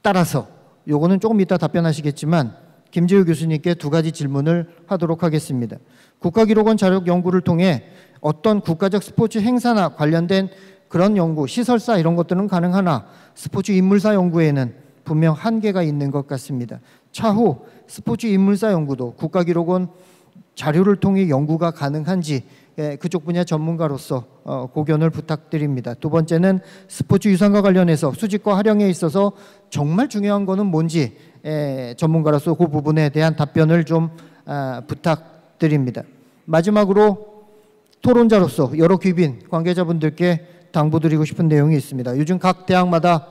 따라서 요거는 조금 이따 답변하시겠지만 김재우 교수님께 두 가지 질문을 하도록 하겠습니다. 국가기록원 자료 연구를 통해 어떤 국가적 스포츠 행사나 관련된 그런 연구, 시설사 이런 것들은 가능하나 스포츠 인물사 연구에는 분명 한계가 있는 것 같습니다. 차후 스포츠 인물사 연구도 국가기록원 자료를 통해 연구가 가능한지 그쪽 분야 전문가로서 고견을 부탁드립니다. 두 번째는 스포츠 유산과 관련해서 수집과 활용에 있어서 정말 중요한 거는 뭔지 전문가로서 그 부분에 대한 답변을 좀 부탁드립니다. 마지막으로 토론자로서 여러 귀빈 관계자분들께 당부드리고 싶은 내용이 있습니다. 요즘 각 대학마다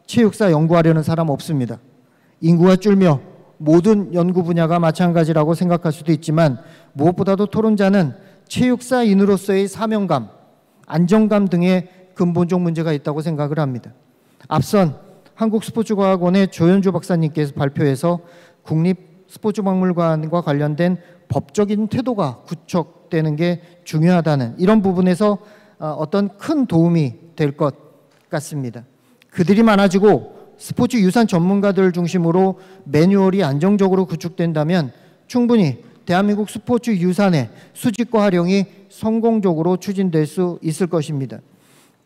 체육사 연구하려는 사람 없습니다. 인구가 줄며 모든 연구 분야가 마찬가지라고 생각할 수도 있지만 무엇보다도 토론자는 체육사인으로서의 사명감, 안정감 등의 근본적 문제가 있다고 생각을 합니다. 앞선 한국스포츠과학원의 조현주 박사님께서 발표해서 국립스포츠박물관과 관련된 법적인 태도가 구축되는 게 중요하다는 이런 부분에서 어떤 큰 도움이 될 것 같습니다. 그들이 많아지고 스포츠 유산 전문가들 중심으로 매뉴얼이 안정적으로 구축된다면 충분히 대한민국 스포츠 유산의 수집과 활용이 성공적으로 추진될 수 있을 것입니다.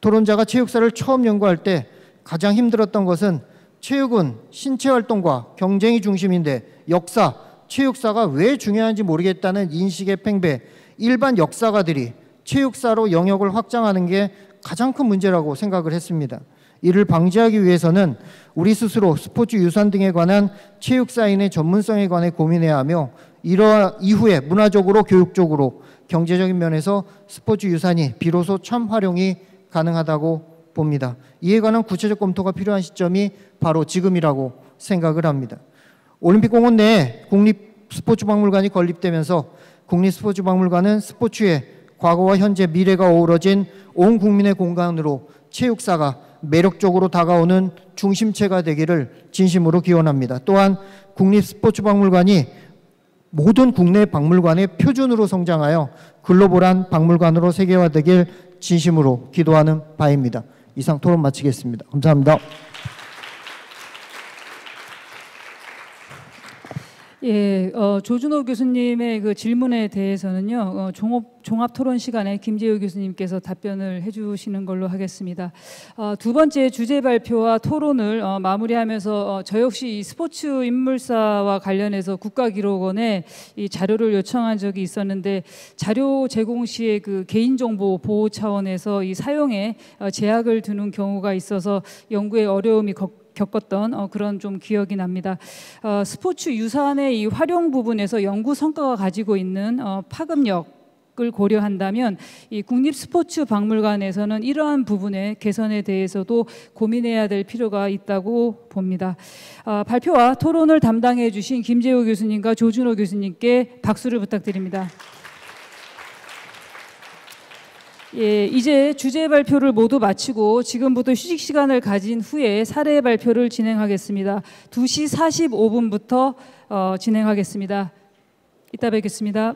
토론자가 체육사를 처음 연구할 때 가장 힘들었던 것은 체육은 신체활동과 경쟁이 중심인데 역사, 체육사가 왜 중요한지 모르겠다는 인식의 팽배, 일반 역사가들이 체육사로 영역을 확장하는 게 가장 큰 문제라고 생각을 했습니다. 이를 방지하기 위해서는 우리 스스로 스포츠 유산 등에 관한 체육사인의 전문성에 관해 고민해야 하며 이후에 문화적으로, 교육적으로, 경제적인 면에서 스포츠 유산이 비로소 참 활용이 가능하다고 봅니다. 이에 관한 구체적 검토가 필요한 시점이 바로 지금이라고 생각을 합니다. 올림픽공원 내에 국립스포츠박물관이 건립되면서 국립스포츠박물관은 스포츠의 과거와 현재, 미래가 어우러진 온 국민의 공간으로 체육사가 매력적으로 다가오는 중심체가 되기를 진심으로 기원합니다. 또한 국립스포츠박물관이 모든 국내 박물관의 표준으로 성장하여 글로벌한 박물관으로 세계화되길 진심으로 기도하는 바입니다. 이상 토론 마치겠습니다. 감사합니다. 예, 조준호 교수님의 그 질문에 대해서는요, 종합 토론 시간에 김재우 교수님께서 답변을 해주시는 걸로 하겠습니다. 두 번째 주제 발표와 토론을 마무리하면서 저 역시 이 스포츠 인물사와 관련해서 국가기록원에 이 자료를 요청한 적이 있었는데 자료 제공 시에 그 개인정보 보호 차원에서 이 사용에 제약을 두는 경우가 있어서 연구에 어려움이 겪었던 그런 좀 기억이 납니다. 스포츠 유산의 이 활용 부분에서 연구 성과가 가지고 있는 파급력을 고려한다면 이 국립스포츠박물관에서는 이러한 부분의 개선에 대해서도 고민해야 될 필요가 있다고 봅니다. 발표와 토론을 담당해 주신 김재우 교수님과 조준호 교수님께 박수를 부탁드립니다. 예, 이제 주제 발표를 모두 마치고 지금부터 휴식 시간을 가진 후에 사례 발표를 진행하겠습니다. 2시 45분부터 진행하겠습니다. 이따 뵙겠습니다.